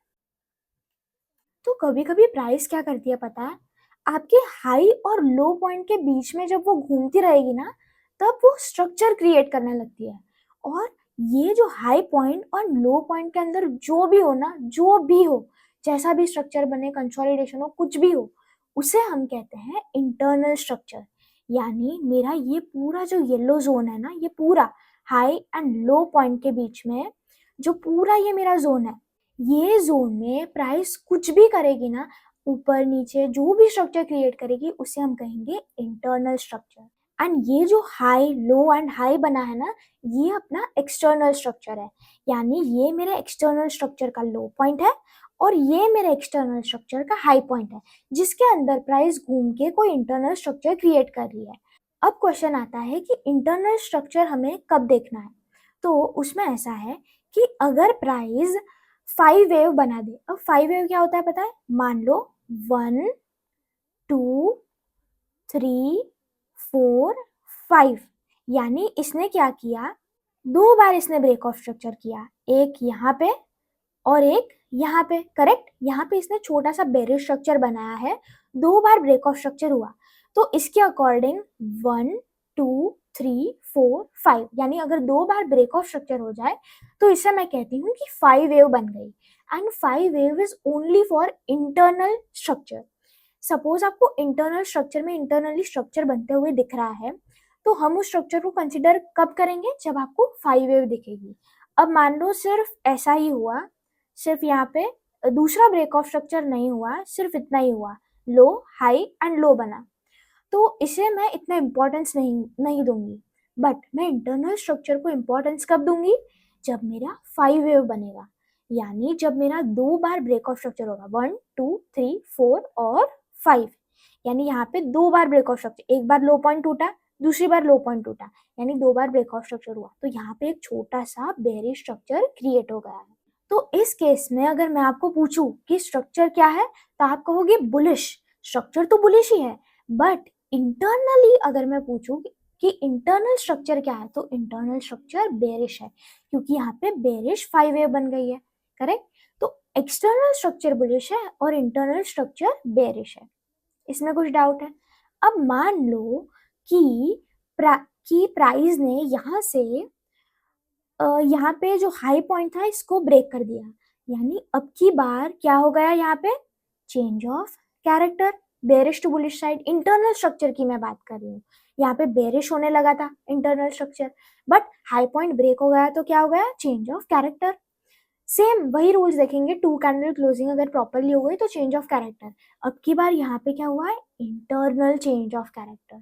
तो कभी कभी प्राइस क्या करती है पता है? आपके हाई और लो पॉइंट के बीच में जब वो घूमती रहेगी ना, तब वो स्ट्रक्चर क्रिएट करने लगती है। और ये जो हाई पॉइंट और लो पॉइंट के अंदर जो भी हो ना, जो भी हो, जैसा भी स्ट्रक्चर बने, कंसोलिडेशन हो, कुछ भी हो, उसे हम कहते हैं इंटरनल स्ट्रक्चर। यानी मेरा ये पूरा जो येलो जोन है ना, ये पूरा हाई एंड लो पॉइंट के बीच में जो पूरा ये मेरा जोन है, ये जोन में प्राइस कुछ भी करेगी ना, ऊपर नीचे जो भी स्ट्रक्चर क्रिएट करेगी, उसे हम कहेंगे इंटरनल स्ट्रक्चर। एंड ये जो हाई लो एंड हाई बना है ना, ये अपना एक्सटर्नल स्ट्रक्चर है। यानी ये मेरे एक्सटर्नल स्ट्रक्चर का लो पॉइंट है और ये मेरे एक्सटर्नल स्ट्रक्चर का हाई पॉइंट है, जिसके अंदर प्राइस घूम के कोई इंटरनल स्ट्रक्चर क्रिएट कर रही है। अब क्वेश्चन आता है कि इंटरनल स्ट्रक्चर हमें कब देखना है? तो उसमें ऐसा है कि अगर प्राइस 5 वेव बना दे। अब 5 वेव क्या होता है पता है? मान लो 1 2 3 4 5, यानी इसने क्या किया, दो बार इसने ब्रेक ऑफ स्ट्रक्चर किया, एक यहाँ पे और एक यहाँ पे। करेक्ट, यहाँ पे इसने छोटा सा बेरिश स्ट्रक्चर बनाया है, दो बार ब्रेक ऑफ स्ट्रक्चर हुआ। तो इसके अकॉर्डिंग 1 2 3 4 5, यानी अगर दो बार ब्रेक ऑफ स्ट्रक्चर हो जाए तो इसे मैं कहती हूँ कि 5 वेव बन गई। And 5 wave is only for internal structure. Suppose आपको इंटरनल स्ट्रक्चर में इंटरनली स्ट्रक्चर बनते हुए दिख रहा है, तो हम उस स्ट्रक्चर को कंसिडर कब करेंगे? जब आपको 5 वेव दिखेगी। अब मान लो सिर्फ ऐसा ही हुआ, सिर्फ यहाँ पे दूसरा ब्रेक ऑफ स्ट्रक्चर नहीं हुआ, सिर्फ इतना ही हुआ, लो हाई एंड लो बना, तो इसे मैं इतना इम्पोर्टेंस नहीं नहीं दूंगी। बट मैं इंटरनल स्ट्रक्चर को इम्पोर्टेंस कब दूंगी? जब मेरा 5 वेव बनेगा, यानी जब मेरा दो बार ब्रेक ऑफ स्ट्रक्चर होगा, 1 2 3 4 और 5, यानी यहाँ पे दो बार ब्रेक ऑफ स्ट्रक्चर, एक बार लो पॉइंट टूटा, दूसरी बार लो पॉइंट टूटा, यानी दो बार ब्रेक ऑफ स्ट्रक्चर हुआ, तो यहाँ पे एक छोटा सा बेरिश स्ट्रक्चर क्रिएट हो गया है। तो इस केस में अगर मैं आपको पूछूं कि स्ट्रक्चर क्या है, तो आप कहोगे बुलिश। स्ट्रक्चर तो बुलिश ही है, बट इंटरनली अगर मैं पूछूं कि इंटरनल स्ट्रक्चर क्या है, तो इंटरनल स्ट्रक्चर बेरिश है, क्योंकि यहाँ पे बेरिश 5 वेव बन गई है। करेक्ट? तो एक्सटर्नल स्ट्रक्चर बुलिश है और इंटरनल स्ट्रक्चर बेरिश है। इसमें कुछ डाउट है? अब मान लो कि प्राइस ने यहाँ से यहाँ पे जो हाई पॉइंट था इसको ब्रेक कर दिया, यानी अब की बार क्या हो गया यहाँ पे? Change of character, bearish to bullish side. Internal structure की मैं बात कर रही हूँ, यहाँ पे बेरिश होने लगा था internal structure, but high point break हो गया तो क्या हो गया? Change of character. सेम वही रूल्स देखेंगे, टू कैंडल क्लोजिंग अगर प्रॉपरली हो गई तो चेंज ऑफ कैरेक्टर। अब की बार यहाँ पे क्या हुआ है? इंटरनल चेंज ऑफ कैरेक्टर,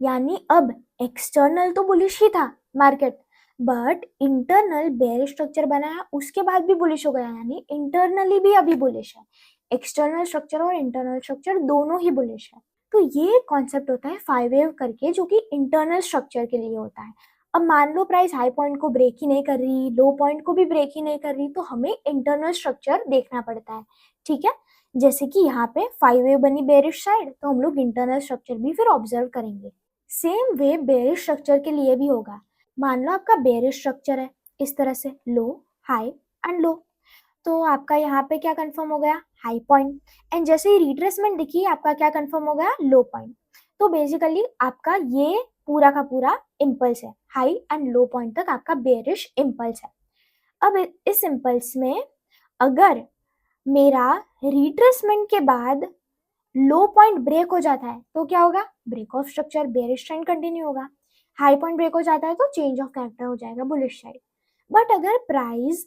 यानी अब एक्सटर्नल तो बुलिश ही था market, but internal bearish structure बनाया, उसके बाद भी बुलिश हो गया, यानी इंटरनली भी अभी बुलिश है। एक्सटर्नल स्ट्रक्चर और इंटरनल स्ट्रक्चर दोनों ही बुलिश है। तो ये कॉन्सेप्ट होता है 5 वेव करके, जो कि इंटरनल स्ट्रक्चर के लिए होता है। अब मान लो प्राइस हाई पॉइंट को ब्रेक ही नहीं कर रही, लो पॉइंट को भी ब्रेक ही नहीं कर रही, तो हमें इंटरनल स्ट्रक्चर देखना पड़ता है। ठीक है? जैसे कि यहाँ पे 5 वेव बनी बेरिश साइड, तो हम लोग इंटरनल स्ट्रक्चर भी फिर ऑब्जर्व करेंगे। सेम वे बेरिश स्ट्रक्चर के लिए भी होगा। मान लो आपका बेरिश स्ट्रक्चर है इस तरह से, लो हाई एंड लो, तो आपका यहाँ पे क्या कंफर्म हो गया? High point. एंड जैसे ही रिट्रेसमेंट दिखी, आपका क्या कंफर्म हो गया? Low point. तो बेसिकली आपका ये पूरा का पूरा इम्पल्स है, हाई एंड लो पॉइंट तक आपका बेरिश इम्पल्स है। अब इस इम्पल्स में अगर मेरा रिट्रेसमेंट के बाद लो पॉइंट ब्रेक हो जाता है तो क्या होगा, break of structure, bearish trend continue होगा। हाई पॉइंट ब्रेक हो जाता है तो चेंज ऑफ कैरेक्टर हो जाएगा, बुलिश साइड। बट अगर प्राइस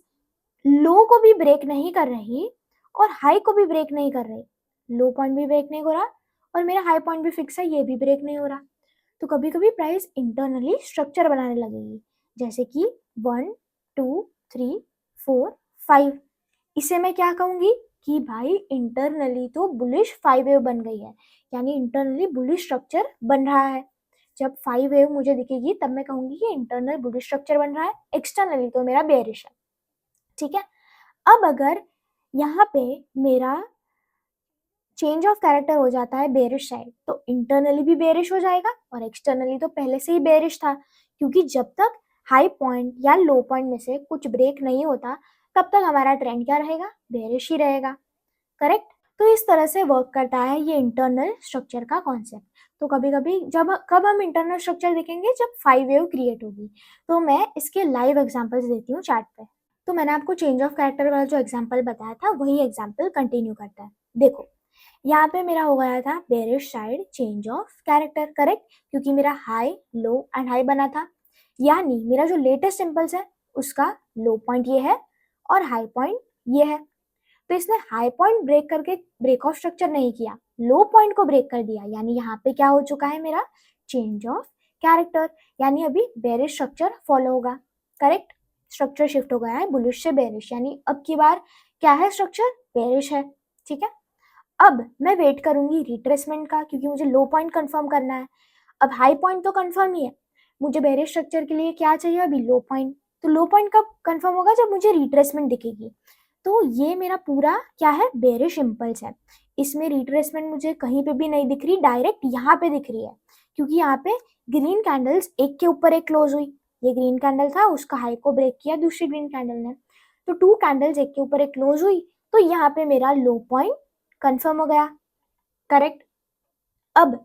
लो को भी ब्रेक नहीं कर रही और हाई को भी ब्रेक नहीं कर रही, लो पॉइंट भी ब्रेक नहीं हो रहा और मेरा हाई पॉइंट भी फिक्स है, ये भी ब्रेक नहीं हो रहा, तो कभी कभी प्राइस इंटरनली स्ट्रक्चर बनाने लगेगी, जैसे कि 1 2 3 4 5। इसे मैं क्या कहूंगी कि भाई इंटरनली तो बुलिश 5 वेव बन गई है, यानी इंटरनली बुलिश स्ट्रक्चर बन रहा है। जब 5 वेव मुझे दिखेगी तब मैं कहूंगी कि इंटरनल बुलिश स्ट्रक्चर बन रहा है, एक्सटर्नली तो मेरा बेयरिश है। ठीक है। अब अगर यहाँ पे मेरा चेंज ऑफ कैरेक्टर हो जाता है बेरिश साइड, तो इंटरनली भी बेरिश हो जाएगा और एक्सटर्नली तो पहले से ही बेरिश था, क्योंकि जब तक हाई पॉइंट या लो पॉइंट में से कुछ ब्रेक नहीं होता तब तक हमारा ट्रेंड क्या रहेगा, बेरिश ही रहेगा। करेक्ट। तो इस तरह से वर्क करता है ये इंटरनल स्ट्रक्चर का कॉन्सेप्ट। तो कभी कभी जब कब हम इंटरनल स्ट्रक्चर देखेंगे, जब 5 वेव क्रिएट होगी। तो मैं इसके लाइव एग्जांपल्स देती हूँ चार्ट पे। तो मैंने आपको चेंज ऑफ कैरेक्टर वाला जो एग्जांपल बताया था वही एग्जांपल कंटिन्यू करता है। देखो यहाँ पे मेरा हो गया था bearish side change of character, correct, क्योंकि मेरा हाई लो एंड हाई बना था, यानी मेरा जो लेटेस्ट इम्पल्स है उसका लो पॉइंट ये है और हाई पॉइंट ये है। तो इसने हाई पॉइंट ब्रेक करके ब्रेक ऑफ स्ट्रक्चर नहीं किया, लो पॉइंट को ब्रेक कर दिया, यानी यहाँ पे क्या हो चुका है मेरा चेंज ऑफ कैरेक्टर, यानी अभी बेरिश स्ट्रक्चर फॉलो होगा। करेक्ट। स्ट्रक्चर शिफ्ट हो गया है बुलिश से बेरिश, यानी अब की बार क्या है, स्ट्रक्चर बेरिश है। ठीक है। अब मैं वेट करूंगी रिट्रेसमेंट का, क्योंकि मुझे लो पॉइंट कंफर्म करना है। अब हाई पॉइंट तो कंफर्म ही है, मुझे बेरिश स्ट्रक्चर के लिए क्या चाहिए, अभी लो पॉइंट। तो लो पॉइंट कब कंफर्म होगा, जब मुझे रिट्रेसमेंट दिखेगी। तो ये मेरा पूरा क्या है, बेरिश इम्पल्स है। इसमें रिट्रेसमेंट मुझे कहीं पे भी नहीं दिख रही, डायरेक्ट यहाँ पे दिख रही है, क्योंकि यहाँ पे ग्रीन कैंडल्स एक के ऊपर एक क्लोज हुई। ये ग्रीन कैंडल था, उसका हाई को ब्रेक किया दूसरी ग्रीन कैंडल ने, तो 2 कैंडल्स एक के ऊपर एक क्लोज हुई, तो यहाँ पे मेरा लो पॉइंट कंफर्म हो गया। करेक्ट। अब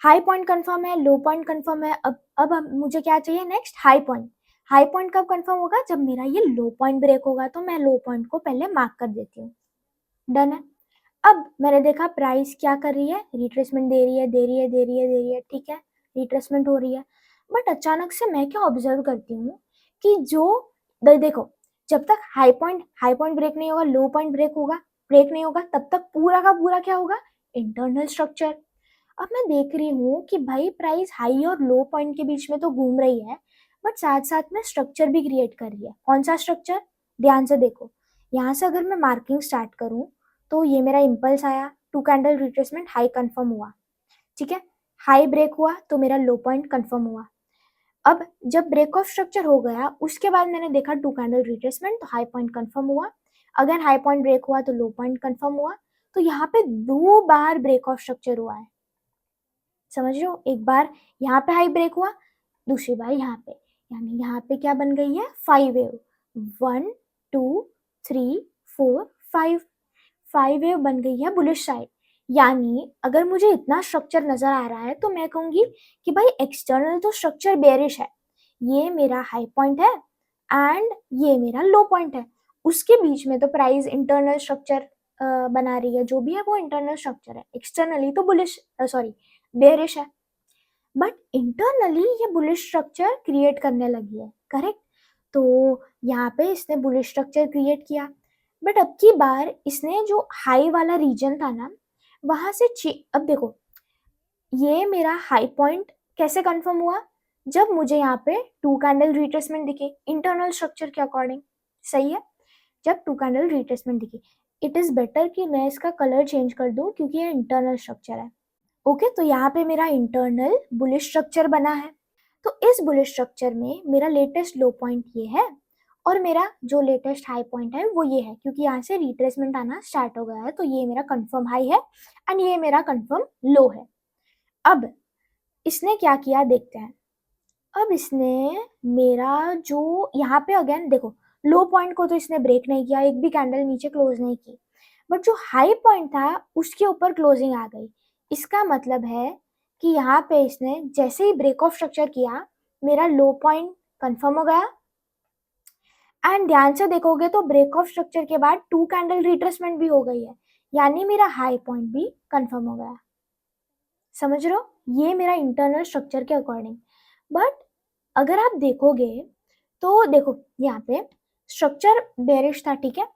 हाई पॉइंट कंफर्म है, लो पॉइंट कंफर्म है, अब मुझे क्या चाहिए next, high point. High point कब कंफर्म होगा, जब मेरा ये लो पॉइंट ब्रेक होगा, तो मैं लो पॉइंट को पहले मार्क कर देती हूँ। डन है। अब मैंने देखा प्राइस क्या कर रही है, रिट्रेसमेंट दे रही है, दे रही है, दे रही है, दे रही है, ठीक है, रिट्रेसमेंट हो रही है। बट अचानक से मैं क्या ऑब्जर्व करती हूँ कि जो देखो, जब तक हाई पॉइंट ब्रेक नहीं होगा, लो पॉइंट ब्रेक नहीं होगा, तब तक पूरा का पूरा क्या होगा, इंटरनल स्ट्रक्चर। अब मैं देख रही हूँ कि भाई प्राइस हाई और लो पॉइंट के बीच में तो घूम रही है, बट साथ साथ में स्ट्रक्चर भी क्रिएट कर रही है। कौन सा स्ट्रक्चर, ध्यान से देखो। यहाँ से अगर मैं मार्किंग स्टार्ट करूँ, तो ये मेरा इम्पल्स आया, 2 कैंडल रिट्रेसमेंट, हाई कंफर्म हुआ। ठीक है। हाई ब्रेक हुआ तो मेरा लो पॉइंट कंफर्म हुआ। अब जब ब्रेक ऑफ स्ट्रक्चर हो गया, उसके बाद मैंने देखा 2 कैंडल रिट्रेसमेंट, तो हाई पॉइंट कंफर्म हुआ। अगर हाई पॉइंट ब्रेक हुआ तो लो पॉइंट कंफर्म हुआ। तो यहाँ पे 2 बार ब्रेक ऑफ स्ट्रक्चर हुआ है, समझ रहे हो। एक बार यहाँ पे हाई ब्रेक हुआ, दूसरी बार यहाँ पे, यानी यहाँ पे क्या बन गई है, 5 वेव। 1 2 3 4 5, 5 वेव बन गई है बुलिश साइड। यानी अगर मुझे इतना स्ट्रक्चर नजर आ रहा है, तो मैं कहूंगी कि भाई एक्सटर्नल तो स्ट्रक्चर बेरिश है। ये मेरा हाई पॉइंट है एंड ये मेरा लो पॉइंट है, उसके बीच में तो प्राइस इंटरनल स्ट्रक्चर बना रही है, जो भी है वो इंटरनल स्ट्रक्चर है। एक्सटर्नली तो बुलिश, सॉरी, बेरिश है, बट इंटरनली ये बुलिश स्ट्रक्चर क्रिएट करने लगी है। करेक्ट। तो यहाँ पे इसने बुलिश स्ट्रक्चर क्रिएट किया, बट अब की बार इसने जो हाई वाला रीजन था ना, वहां से अब देखो, ये मेरा हाई पॉइंट कैसे कंफर्म हुआ, जब मुझे यहाँ पे 2 कैंडल रिट्रेसमेंट दिखे इंटरनल स्ट्रक्चर के अकॉर्डिंग। सही है। जब 2 कैंडल रिट्रेसमेंट दिखे, इट इज बेटर कि मैं इसका कलर चेंज कर दूं, क्योंकि ये इंटरनल स्ट्रक्चर है। ओके। तो यहाँ पे मेरा इंटरनल बुलिश स्ट्रक्चर बना है। तो इस बुलिश स्ट्रक्चर में मेरा लेटेस्ट लो पॉइंट ये है और मेरा जो लेटेस्ट हाई पॉइंट है वो ये है, क्योंकि यहाँ से रिट्रेसमेंट आना स्टार्ट हो गया है, तो ये मेरा कंफर्म हाई है एंड ये मेरा कंफर्म लो है। अब इसने क्या किया देखते हैं। अब इसने मेरा जो यहाँ पे अगेन देखो, लो पॉइंट को तो इसने ब्रेक नहीं किया, एक भी कैंडल नीचे क्लोज नहीं की, बट जो हाई पॉइंट था उसके ऊपर क्लोजिंग आ गई। इसका मतलब है कि यहाँ पे इसने जैसे ही ब्रेक ऑफ स्ट्रक्चर किया, मेरा लो पॉइंट कंफर्म हो गया। एंड ध्यान से देखोगे तो ब्रेक ऑफ स्ट्रक्चर के बाद 2 कैंडल रिट्रेसमेंट भी हो गई है, यानी मेरा हाई पॉइंट भी कंफर्म हो गया। समझ रहे हो, ये मेरा इंटरनल स्ट्रक्चर के अकॉर्डिंग। बट अगर आप देखोगे तो देखो यहाँ पे स्ट्रक्चर बेरिश था, ठीक है।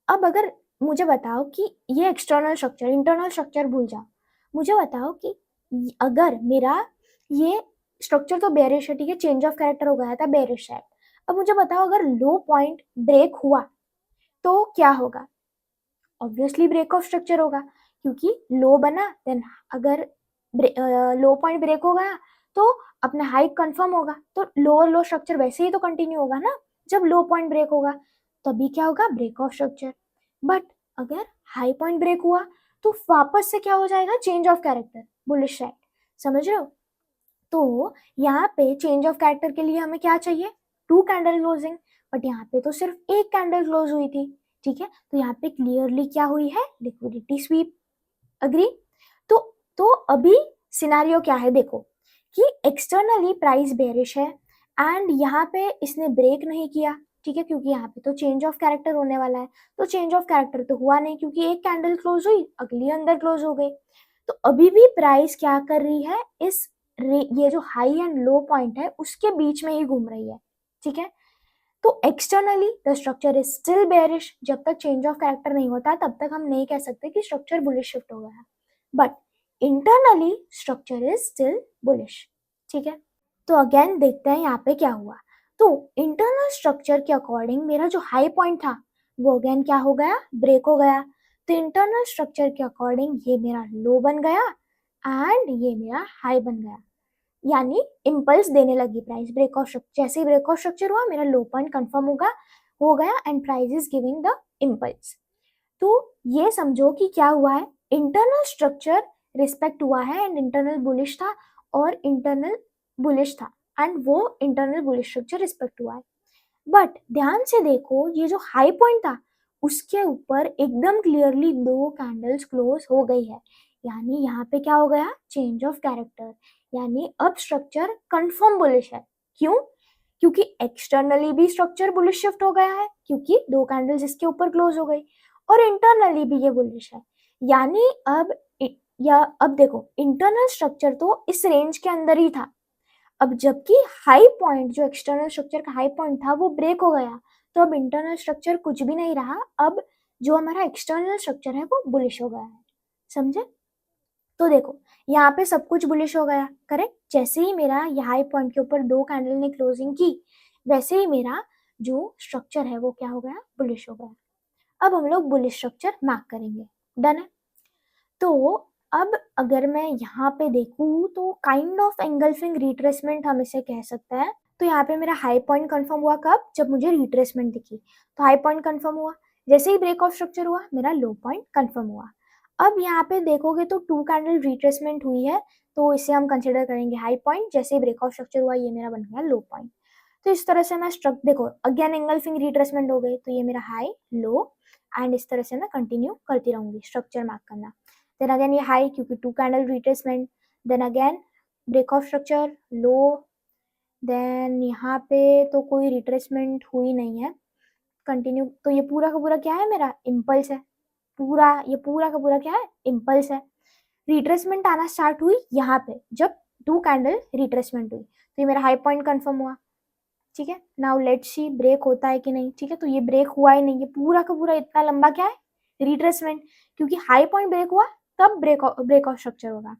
अब अगर मुझे बताओ कि ये एक्सटर्नल स्ट्रक्चर, इंटरनल स्ट्रक्चर भूल जाओ, मुझे बताओ कि अगर मेरा ये स्ट्रक्चर तो बेरिश है, ठीक है, चेंज ऑफ कैरेक्टर हो गया था, बेरिश है। अब मुझे बताओ अगर लो पॉइंट ब्रेक हुआ तो क्या होगा? ऑब्वियसली ब्रेक ऑफ स्ट्रक्चर होगा, क्योंकि लो बना, देन अगर लो पॉइंट ब्रेक हो गया तो अपना हाइक कंफर्म होगा, तो लोअर लो स्ट्रक्चर वैसे ही तो कंटिन्यू होगा ना। जब लो पॉइंट ब्रेक होगा तभी क्या होगा? Break of structure. बट अगर हाई पॉइंट ब्रेक हुआ तो वापस से क्या हो जाएगा? Change of character, bullish side. समझ रहे हो? तो यहाँ पे चेंज ऑफ कैरेक्टर के लिए हमें क्या चाहिए? 2 कैंडल क्लोजिंग। बट यहाँ पे तो सिर्फ 1 कैंडल क्लोज हुई थी, ठीक है। तो यहाँ पे क्लियरली क्या हुई है? Liquidity SVEEP. अग्री? तो तो अभी सिनेरियो क्या है देखो, कि एक्सटर्नली प्राइस बेरिश है एंड यहाँ पे इसने ब्रेक नहीं किया, ठीक है, क्योंकि यहाँ पे तो चेंज ऑफ कैरेक्टर होने वाला है। तो चेंज ऑफ कैरेक्टर तो हुआ नहीं, क्योंकि एक कैंडल क्लोज हुई, अगली अंदर क्लोज हो गई। तो अभी भी प्राइस क्या कर रही है? ये जो हाई एंड लो पॉइंट है उसके बीच में ही घूम रही है, ठीक है। तो externally the structure is still bearish. जब तक चेंज ऑफ कैरेक्टर नहीं होता तब तक हम नहीं कह सकते कि स्ट्रक्चर बुलिश शिफ्ट हो गया है। But internally structure is still bullish, ठीक है। तो अगेन देखते हैं यहाँ पे क्या हुआ। तो इंटरनल स्ट्रक्चर के अकॉर्डिंग मेरा जो हाई पॉइंट था वो अगेन क्या हो गया? ब्रेक हो गया। तो इंटरनल स्ट्रक्चर के अकॉर्डिंग ये मेरा लो बन गया एंड ये मेरा हाई बन गया, यानी इम्पल्स देने लगी प्राइस। ब्रेक ऑफ स्ट्रक्चर, जैसे ही ब्रेक ऑफ स्ट्रक्चर हुआ मेरा लो पॉइंट कंफर्म हो गया and price is giving the impulse. तो ये समझो कि क्या हुआ है? इंटरनल स्ट्रक्चर रिस्पेक्ट हुआ है एंड इंटरनल बुलिश था, और इंटरनल बुलिश था एंड वो इंटरनल बुलिश स्ट्रक्चर रिस्पेक्ट हुआ है। बट ध्यान से देखो, ये जो हाई पॉइंट था उसके ऊपर एकदम क्लियरली 2 कैंडल्स क्लोज हो गई है, यानी यहाँ पे क्या हो गया? चेंज ऑफ कैरेक्टर, यानी अब स्ट्रक्चर कंफर्म बुलिश है। क्यों? क्योंकि एक्सटर्नली भी स्ट्रक्चर बुलिश शिफ्ट हो गया है, क्योंकि 2 कैंडल्स इसके ऊपर क्लोज हो गई, और इंटरनली भी ये बुलिश है। यानी अब देखो, इंटरनल स्ट्रक्चर तो इस रेंज के अंदर ही था। अब जबकि हाई पॉइंट, जो एक्सटर्नल स्ट्रक्चर का हाई पॉइंट था वो ब्रेक हो गया, तो अब इंटरनल स्ट्रक्चर कुछ भी नहीं रहा। अब जो हमारा एक्सटर्नल स्ट्रक्चर है वो बुलिश हो गया है। समझे? तो देखो यहाँ पे सब कुछ बुलिश हो गया, करेक्ट। जैसे ही मेरा ये हाई पॉइंट के ऊपर 2 कैंडल ने क्लोजिंग की, वैसे ही मेरा जो स्ट्रक्चर है वो क्या हो गया? बुलिश हो गया। अब हम लोग बुलिश स्ट्रक्चर मार्क करेंगे। डन है? तो अब अगर मैं यहाँ पे देखूँ तो काइंड ऑफ एंगल्फिंग रिट्रेसमेंट हम इसे कह सकते हैं। तो यहाँ पे मेरा हाई पॉइंट कंफर्म हुआ कब? जब मुझे रिट्रेसमेंट दिखी, तो हाई पॉइंट कंफर्म हुआ। जैसे ही ब्रेक ऑफ स्ट्रक्चर हुआ मेरा लो पॉइंट कंफर्म हुआ। अब यहाँ पे देखोगे तो 2 कैंडल रिट्रेसमेंट हुई है, तो इसे हम कंसिडर करेंगे हाई पॉइंट। जैसे ही ब्रेक ऑफ स्ट्रक्चर हुआ ये मेरा बन गया लो पॉइंट। तो इस तरह से मैं देखो अगेन एंगल्फिंग रिट्रेसमेंट हो गई, तो ये मेरा हाई लो, एंड इस तरह से मैं कंटिन्यू करती रहूंगी स्ट्रक्चर मार्क करना। देन अगेन ये हाई क्योंकि 2 candle retracement, then again break of structure low, then यहाँ पे तो कोई रिट्रेसमेंट हुई नहीं है, कंटिन्यू। तो ये पूरा का पूरा क्या है? मेरा इम्पल्स है। ये पूरा का पूरा क्या है? इम्पल्स है। रिट्रेसमेंट आना स्टार्ट हुई यहाँ पे जब 2 कैंडल रिट्रेसमेंट हुई, तो ये मेरा हाई पॉइंट कंफर्म हुआ, ठीक है। नाउ लेट्स सी ब्रेक होता है कि नहीं, ठीक है। तो ये ब्रेक हुआ ही नहीं, ये पूरा का पूरा इतना लंबा क्या है? रिट्रेसमेंट, क्योंकि हाई पॉइंट ब्रेक हुआ तब ब्रेक ऑफ स्ट्रक्चर होगा।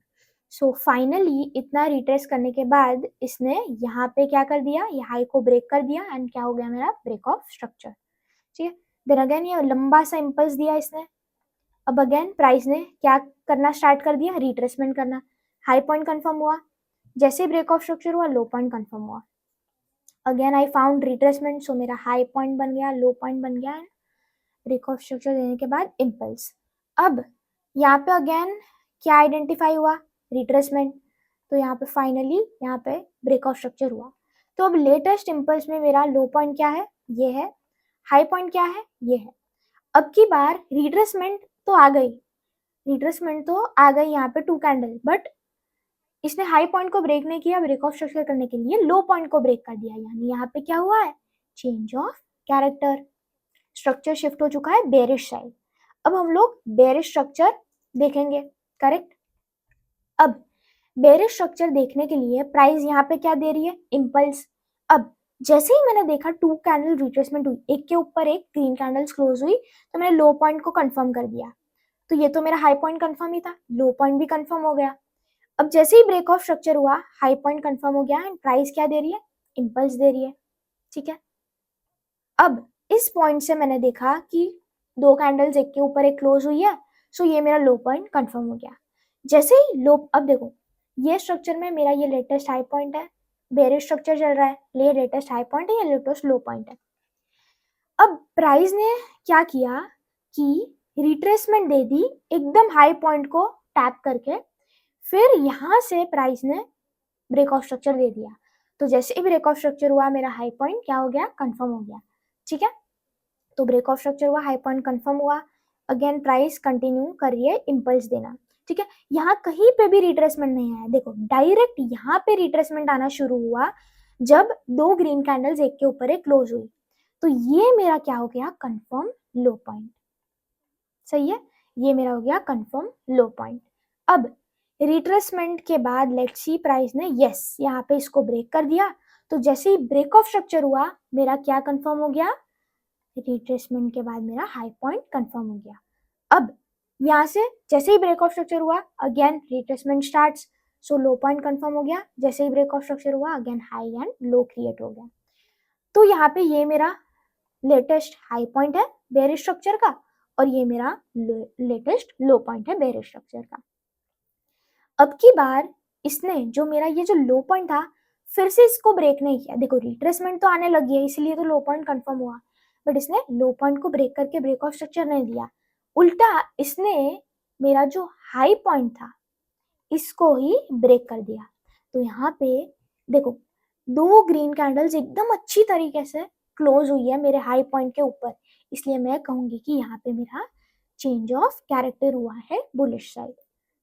सो फाइनली इतना रिट्रेस करने के बाद इसने यहाँ पे क्या कर दिया? ये हाई को ब्रेक कर दिया एंड क्या हो गया? मेरा ब्रेक ऑफ स्ट्रक्चर, ठीक है। देन अगेन ये लंबा सा इम्पल्स दिया इसने। अब अगेन प्राइस ने क्या करना स्टार्ट कर दिया? रिट्रेसमेंट करना। हाई पॉइंट कंफर्म हुआ, जैसे ब्रेक ऑफ स्ट्रक्चर हुआ लो पॉइंट कंफर्म हुआ। अगेन आई फाउंड रिट्रेसमेंट, सो मेरा हाई पॉइंट बन गया, लो पॉइंट बन गया, ब्रेक ऑफ स्ट्रक्चर देने के बाद इम्पल्स। अब यहाँ पे अगेन क्या आइडेंटिफाई हुआ? रिट्रेसमेंट। तो यहाँ पे फाइनली यहाँ पे ब्रेक ऑफ स्ट्रक्चर हुआ। तो अब लेटेस्ट इम्पल्स में मेरा लो पॉइंट क्या है? ये है। हाई पॉइंट क्या है? ये है। अब की बार रिट्रेसमेंट तो आ गई, यहाँ पे 2 कैंडल, बट इसने हाई पॉइंट को ब्रेक नहीं किया। ब्रेक ऑफ स्ट्रक्चर करने के लिए लो पॉइंट को ब्रेक कर दिया, यानी यहाँ पे क्या हुआ है? Change of character, structure shift हो चुका है बेरिश साइड। अब हम लोग बेयरिश स्ट्रक्चर देखेंगे, करेक्ट। अब बेयरिश स्ट्रक्चर देखने के लिए प्राइस यहाँ पे क्या दे रही है, इम्पल्स। अब जैसे ही मैंने देखा 2 कैंडल रिट्रेसमेंट हुई, एक के ऊपर एक ग्रीन कैंडल्स क्लोज हुई, तो मैंने लो पॉइंट को कंफर्म कर दिया। तो ये तो मेरा हाई पॉइंट कंफर्म ही था, लो पॉइंट भी कंफर्म हो गया। अब जैसे ही ब्रेक ऑफ स्ट्रक्चर हुआ, हाई पॉइंट कंफर्म हो गया एंड प्राइस क्या दे रही है, इम्पल्स दे रही है, ठीक है। अब इस पॉइंट से मैंने देखा कि 2 कैंडल्स एक के ऊपर एक क्लोज हुई है, सो ये मेरा लो पॉइंट कंफर्म हो गया। जैसे ही लो, अब देखो ये स्ट्रक्चर में मेरा ये लेटेस्ट हाई पॉइंट है, बेयरिश स्ट्रक्चर चल रहा है, ये लेटेस्ट हाई पॉइंट है, ये लेटेस्ट लो पॉइंट है। अब प्राइस ने क्या किया कि रिट्रेसमेंट दे दी एकदम हाई पॉइंट को टैप करके, फिर यहाँ से प्राइस ने ब्रेक ऑफ स्ट्रक्चर दे दिया। तो जैसे ही ब्रेक ऑफ स्ट्रक्चर हुआ, मेरा हाई पॉइंट क्या हो गया, कंफर्म हो गया, ठीक है। तो ब्रेक ऑफ स्ट्रक्चर हुआ, हाई पॉइंट कंफर्म हुआ, अगेन प्राइस कंटिन्यू कर रही है इम्पल्स देना, ठीक है। यहाँ कहीं पे भी रिट्रेसमेंट नहीं आया, देखो डायरेक्ट यहाँ पे रिट्रेसमेंट आना शुरू हुआ जब 2 ग्रीन कैंडल्स एक के ऊपर एक क्लोज हुई। तो ये मेरा क्या हो गया, कंफर्म लो पॉइंट, सही है, ये मेरा हो गया कंफर्म लो पॉइंट। अब रिट्रेसमेंट के बाद लेट्स सी प्राइस ने यस यहाँ पे इसको ब्रेक कर दिया। तो जैसे ही ब्रेक ऑफ स्ट्रक्चर हुआ, मेरा क्या कंफर्म हो गया, रिट्रेसमेंट के बाद मेरा हाई पॉइंट कंफर्म हो गया। अब यहाँ से जैसे ही ब्रेक ऑफ स्ट्रक्चर हुआ, अगेन रिट्रेसमेंट स्टार्ट्स, सो लो पॉइंट कंफर्म हो गया। जैसे ही ब्रेक ऑफ स्ट्रक्चर हुआ, again high and low create हो गया। तो यहाँ पे ये मेरा लेटेस्ट हाई पॉइंट है बेयरिश स्ट्रक्चर का, और ये मेरा लेटेस्ट लो पॉइंट है बेयरिश स्ट्रक्चर का। अब की बार इसने जो मेरा ये जो लो पॉइंट था, फिर से इसको ब्रेक नहीं किया। देखो रिट्रेसमेंट तो आने लगी है, इसलिए तो लो पॉइंट कंफर्म हुआ, बट इसने लो पॉइंट को ब्रेक करके ब्रेक ऑफ स्ट्रक्चर नहीं दिया। उल्टा इसने मेरा जो हाई पॉइंट था इसको ही ब्रेक कर दिया। तो यहाँ पे देखो 2 ग्रीन कैंडल्स एकदम अच्छी तरीके से क्लोज हुई है मेरे हाई पॉइंट के ऊपर, इसलिए मैं कहूंगी कि यहाँ पे मेरा चेंज ऑफ कैरेक्टर हुआ है बुलिश साइड,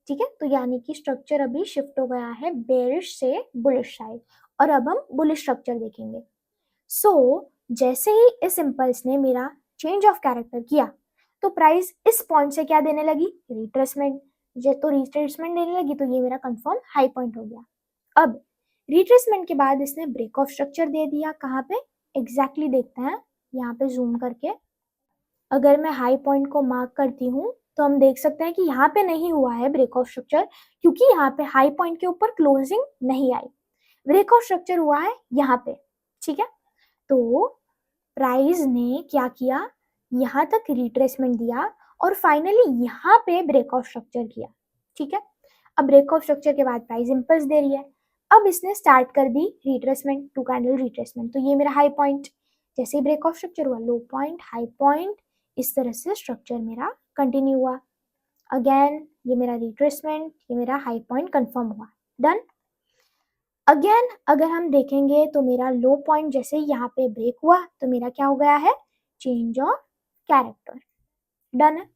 ठीक है। तो यानी कि स्ट्रक्चर अभी शिफ्ट हो गया है बेयरिश से बुलिश साइड, और अब हम बुलिश स्ट्रक्चर देखेंगे। सो जैसे ही इस इम्पल्स ने मेरा चेंज ऑफ कैरेक्टर किया, तो प्राइस इस पॉइंट से क्या देने लगी, रिट्रेसमेंट। तो रिट्रेसमेंट देने लगी, तो ये मेरा कंफर्म हाई पॉइंट हो गया। अब रिट्रेसमेंट के बाद इसने ब्रेक ऑफ स्ट्रक्चर दे दिया, कहाँ पे एग्जैक्टली देखते हैं, यहाँ पे जूम करके अगर मैं हाई पॉइंट को मार्क करती हूँ, तो हम देख सकते हैं कि यहाँ पे नहीं हुआ है ब्रेक ऑफ स्ट्रक्चर, क्योंकि यहाँ पे हाई पॉइंट के ऊपर क्लोजिंग नहीं आई। ब्रेक ऑफ स्ट्रक्चर हुआ है यहाँ पे, ठीक है। तो प्राइस ने क्या किया, यहाँ तक रिट्रेसमेंट दिया और फाइनली यहाँ पे ब्रेक ऑफ स्ट्रक्चर किया, ठीक है। अब ब्रेक ऑफ स्ट्रक्चर के बाद प्राइस इम्पल्स दे रही है। अब इसने स्टार्ट कर दी रिट्रेसमेंट, 2 कैंडल रिट्रेसमेंट, तो ये मेरा हाई पॉइंट। जैसे ही ब्रेक ऑफ स्ट्रक्चर हुआ, लो पॉइंट, हाई पॉइंट, इस तरह से स्ट्रक्चर मेरा कंटिन्यू हुआ। अगेन ये मेरा रिट्रेसमेंट, ये मेरा हाई पॉइंट कंफर्म हुआ, डन। अगेन अगर हम देखेंगे तो मेरा लो पॉइंट जैसे ही यहाँ पे ब्रेक हुआ, तो मेरा क्या हो गया है, चेंज ऑफ कैरेक्टर, डन है।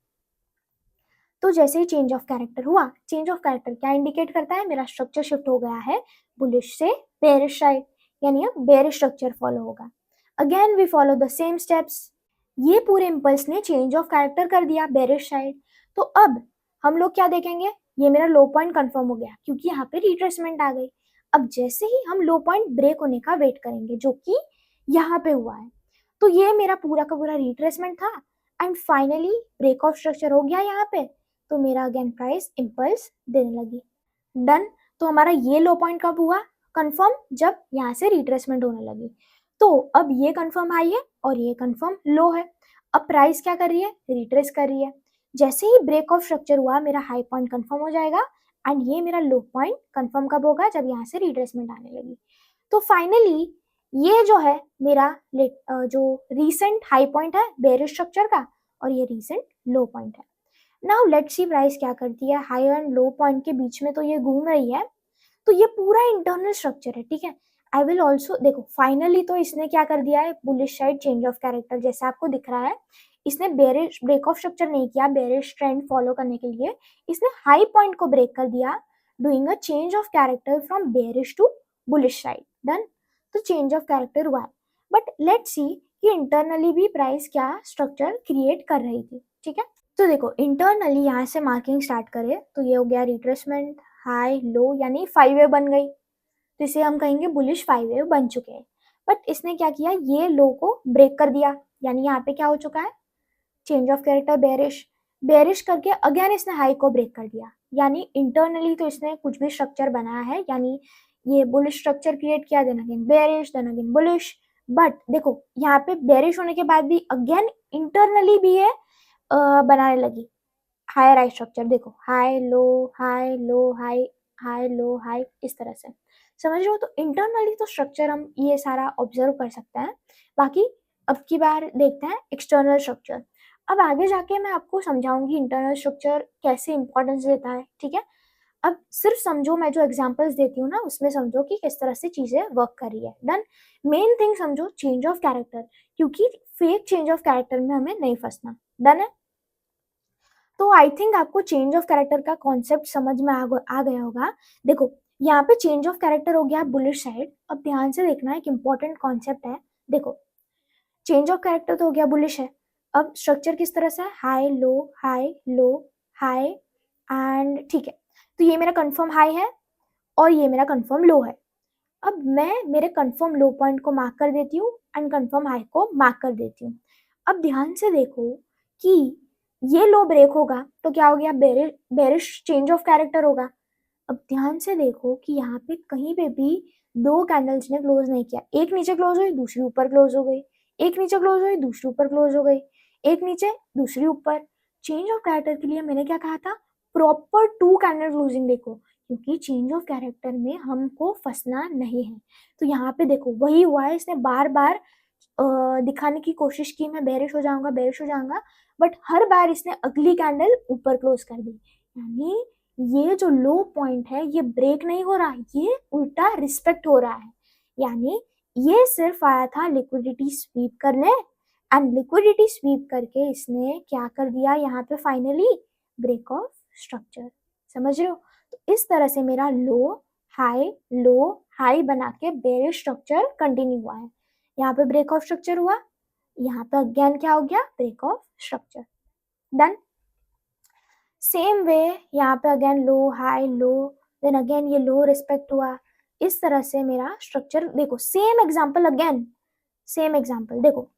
तो जैसे ही चेंज ऑफ कैरेक्टर हुआ, चेंज ऑफ कैरेक्टर क्या इंडिकेट करता है, मेरा स्ट्रक्चर शिफ्ट हो गया है बुलिश से बेयरिश साइड, यानी अब बेयरिश स्ट्रक्चर फॉलो होगा। Again we follow the same steps. ये पूरे इम्पल्स ने चेंज ऑफ कैरेक्टर कर दिया बेयरिश साइड। तो अब हम लोग क्या देखेंगे, ये मेरा लो पॉइंट कंफर्म हो गया क्योंकि यहाँ पे रिट्रेसमेंट आ गई। अब जैसे ही हम लो पॉइंट ब्रेक होने का वेट करेंगे, जो कि यहाँ पे हुआ है, तो ये मेरा पूरा का पूरा रिट्रेसमेंट था and finally break of structure हो गया यहाँ पे, तो मेरा अगेन प्राइस इम्पल्स देने लगी, डन। तो हमारा ये लो पॉइंट कब हुआ, कंफर्म, जब यहाँ से रिट्रेसमेंट होने लगी। तो अब ये कंफर्म हाई है और ये कंफर्म लो है। अब प्राइस क्या कर रही है, रिट्रेस कर रही है। जैसे ही ब्रेक ऑफ स्ट्रक्चर हुआ, मेरा हाई पॉइंट कंफर्म हो जाएगा एंड ये मेरा लो पॉइंट कंफर्म कब होगा, जब यहाँ से रिट्रेसमेंट आने लगी। तो फाइनली ये जो है मेरा जो रीसेंट हाई पॉइंट है बेयरिश स्ट्रक्चर का, और ये रीसेंट लो पॉइंट है। नाउ लेट्स सी प्राइस क्या करती है, हाई एंड लो पॉइंट के बीच में तो ये घूम रही है, तो ये पूरा इंटरनल स्ट्रक्चर है, ठीक है। आई विल ऑल्सो देखो फाइनली तो इसने क्या कर दिया है, bullish side change of character, जैसा आपको दिख रहा है। इसने बेयरिश ब्रेक ऑफ स्ट्रक्चर नहीं किया, बेयरिश ट्रेंड फॉलो करने के लिए इसने हाई पॉइंट को ब्रेक कर दिया, doing a change of character from bearish to bullish side, done. तो चेंज ऑफ कैरेक्टर हुआ है, बट लेट्स सी कि इंटरनली भी प्राइस क्या स्ट्रक्चर क्रिएट कर रही थी, ठीक है। तो देखो इंटरनली यहाँ से मार्किंग स्टार्ट करें तो ये हो गया रिट्रेसमेंट, हाई, लो, यानी 5 वेव बन गई, तो इसे हम कहेंगे बुलिश 5 वेव बन चुके हैं। बट इसने क्या किया, ये लो को ब्रेक कर दिया, यानी यहाँ पे क्या हो चुका है, change of character bearish, bearish करके अगेन इसने हाई को ब्रेक कर दिया, यानी इंटरनली तो इसने कुछ भी स्ट्रक्चर बनाया है, यानी ये बुलिश स्ट्रक्चर क्रिएट किया, then again bearish, then again bullish. But देखो यहाँ पे बेरिश होने के बाद भी अगेन इंटरनली भी ये बनाने लगी हायर हाई स्ट्रक्चर। देखो high low high low high, high low high, इस तरह से समझ रहे हो। तो इंटरनली तो स्ट्रक्चर हम ये सारा ऑब्जर्व कर सकते हैं। बाकी अब की बार देखते हैं एक्सटर्नल स्ट्रक्चर। अब आगे जाके मैं आपको समझाऊंगी इंटरनल स्ट्रक्चर कैसे इंपॉर्टेंस देता है, ठीक है। अब सिर्फ समझो, मैं जो एग्जांपल्स देती हूँ ना उसमें समझो कि किस तरह से चीजें वर्क कर रही है। डन। मेन थिंग समझो चेंज ऑफ कैरेक्टर, क्योंकि फेक चेंज ऑफ कैरेक्टर में हमें नहीं फंसना। डन है। तो आई थिंक आपको चेंज ऑफ कैरेक्टर का कॉन्सेप्ट समझ में आ गया होगा। देखो यहाँ पे चेंज ऑफ कैरेक्टर हो गया बुलिश साइड। अब ध्यान से देखना, एक इंपॉर्टेंट कॉन्सेप्ट है। देखो चेंज ऑफ कैरेक्टर तो हो गया बुलिश है। अब स्ट्रक्चर किस तरह से है, हाई लो हाई एंड, ठीक है। तो ये मेरा कंफर्म हाई है और ये मेरा कंफर्म लो है। अब मैं मेरे कंफर्म लो पॉइंट को मार्क कर देती हूँ एंड कंफर्म हाई को मार्क कर देती हूँ। अब ध्यान से देखो कि ये लो ब्रेक होगा तो क्या हो गया, बेरिश चेंज ऑफ कैरेक्टर होगा। अब ध्यान से देखो कि यहाँ पे कहीं पे भी दो कैंडल्स ने क्लोज नहीं किया, एक नीचे क्लोज हुई दूसरी ऊपर क्लोज हो गई, एक नीचे क्लोज हुई दूसरी ऊपर क्लोज हो गई, एक नीचे दूसरी ऊपर। चेंज ऑफ कैरेक्टर के लिए मैंने क्या कहा था, प्रॉपर टू कैंडल क्लोजिंग देखो, क्योंकि चेंज ऑफ कैरेक्टर में हमको फंसना नहीं है। तो यहाँ पे देखो वही हुआ है, इसने बार बार दिखाने की कोशिश की मैं बेरिश हो जाऊंगा बेरिश हो जाऊंगा, बट हर बार इसने अगली कैंडल ऊपर क्लोज कर दी। यानी ये जो लो पॉइंट है ये ब्रेक नहीं हो रहा, ये उल्टा रिस्पेक्ट हो रहा है। यानी ये सिर्फ आया था लिक्विडिटी स्वीप करने, एंड लिक्विडिटी स्वीप करके इसने क्या कर दिया, यहाँ पे फाइनली ब्रेक ऑफ स्ट्रक्चर। समझ रहे हो। तो इस तरह से मेरा लो हाई बना के बेरिश स्ट्रक्चर कंटिन्यू हुआ है। यहाँ पे ब्रेक ऑफ स्ट्रक्चर हुआ, यहाँ पे अगेन क्या हो गया, break of structure. Done. Same way यहाँ पे अगेन लो देन अगेन ये लो रिस्पेक्ट हुआ। इस तरह से मेरा स्ट्रक्चर देखो, same example again, same example देखो,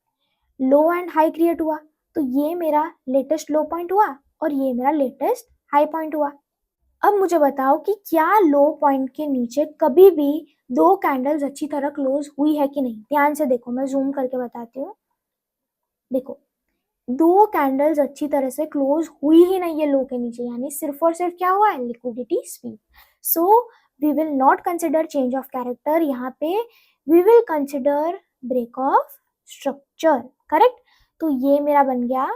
लो एंड हाई क्रिएट हुआ तो ये मेरा लेटेस्ट लो पॉइंट हुआ और ये मेरा लेटेस्ट हाई पॉइंट हुआ। अब मुझे बताओ कि क्या लो पॉइंट के नीचे कभी भी दो कैंडल्स अच्छी तरह क्लोज हुई है कि नहीं। ध्यान से देखो, मैं जूम करके बताती हूँ। देखो दो कैंडल्स अच्छी तरह से क्लोज हुई ही नहीं है लो के नीचे, यानी सिर्फ और सिर्फ क्या हुआ है, liquidity sweep. So we will not consider change of character, यहाँ पे we will consider break of structure. Correct. तो ये मेरा बन गया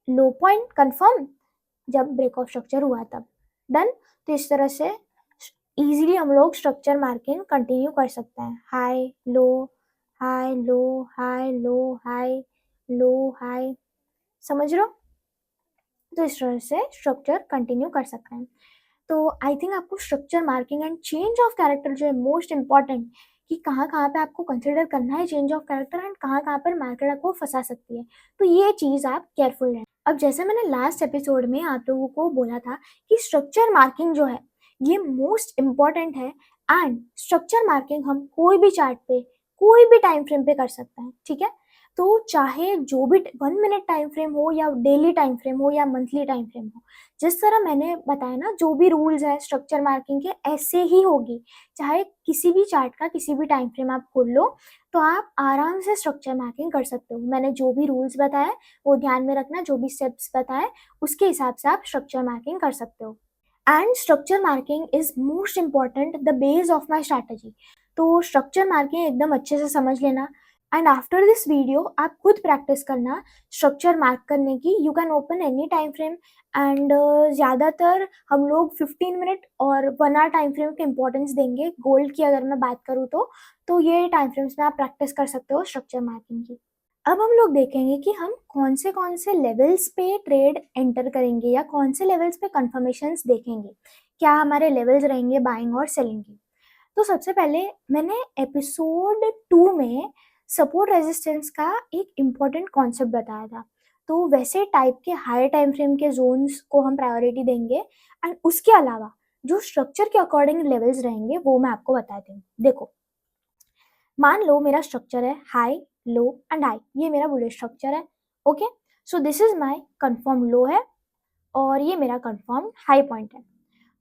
लो पॉइंट कंफर्म जब ब्रेक ऑफ स्ट्रक्चर हुआ तब। डन। तो इस तरह से इजीली हम लोग स्ट्रक्चर मार्किंग कंटिन्यू कर सकते हैं, high low high low high low high low high. समझ रहे हो। तो इस तरह से स्ट्रक्चर कंटिन्यू कर सकते हैं। तो आई थिंक आपको structure marking and change of character जो है मोस्ट इंपॉर्टेंट, कि कहाँ कहाँ पे आपको कंसिडर करना है चेंज ऑफ कैरेक्टर एंड कहाँ कहाँ पर मार्केट आपको फंसा सकती है, तो ये चीज़ आप केयरफुल रहें। अब जैसे मैंने लास्ट एपिसोड में आप लोगों को बोला था कि स्ट्रक्चर मार्किंग जो है ये मोस्ट इम्पॉर्टेंट है, एंड स्ट्रक्चर मार्किंग हम कोई भी चार्ट पे कोई भी टाइम फ्रेम पे कर सकते हैं, ठीक है। तो चाहे जो भी 1 मिनट टाइम फ्रेम हो या डेली टाइम फ्रेम हो या मंथली टाइम फ्रेम हो, जिस तरह मैंने बताया ना, जो भी रूल्स है स्ट्रक्चर मार्किंग के ऐसे ही होगी। चाहे किसी भी चार्ट का किसी भी टाइम फ्रेम आप खोल लो तो आप आराम से स्ट्रक्चर मार्किंग कर सकते हो। मैंने जो भी रूल्स बताए वो ध्यान में रखना, जो भी स्टेप्स बताए उसके हिसाब से आप स्ट्रक्चर मार्किंग कर सकते हो। And structure marking is most important, the base of my strategy. तो स्ट्रक्चर मार्किंग एकदम अच्छे से समझ लेना, एंड आफ्टर दिस वीडियो आप खुद प्रैक्टिस करना स्ट्रक्चर मार्क करने की। You can open any time frame, and ज़्यादातर हम लोग 15 मिनट और 1 आवर टाइम फ्रेम के इंपॉर्टेंस देंगे। गोल्ड की अगर मैं बात करूँ तो ये टाइम फ्रेम्स में आप प्रैक्टिस कर सकते हो स्ट्रक्चर मार्किंग की। अब हम लोग देखेंगे कि हम कौन से लेवल्स पे ट्रेड एंटर करेंगे या कौन से लेवल्स पे कंफर्मेशंस देखेंगे, क्या हमारे लेवल्स रहेंगे बाइंग और सेलिंग के। तो सबसे पहले मैंने एपिसोड 2 में सपोर्ट रेजिस्टेंस का एक इम्पॉर्टेंट कॉन्सेप्ट बताया था। तो वैसे टाइप के हायर टाइम फ्रेम के जोन्स को हम प्रायोरिटी देंगे एंड उसके अलावा जो स्ट्रक्चर के अकॉर्डिंग लेवल्स रहेंगे वो मैं आपको बताती हूँ। देखो, मान लो मेरा स्ट्रक्चर है हाई, लो एंड हाई, ये मेरा बुलिश स्ट्रक्चर है। Okay, so this is my confirm low है और ये मेरा कंफर्म हाई पॉइंट है।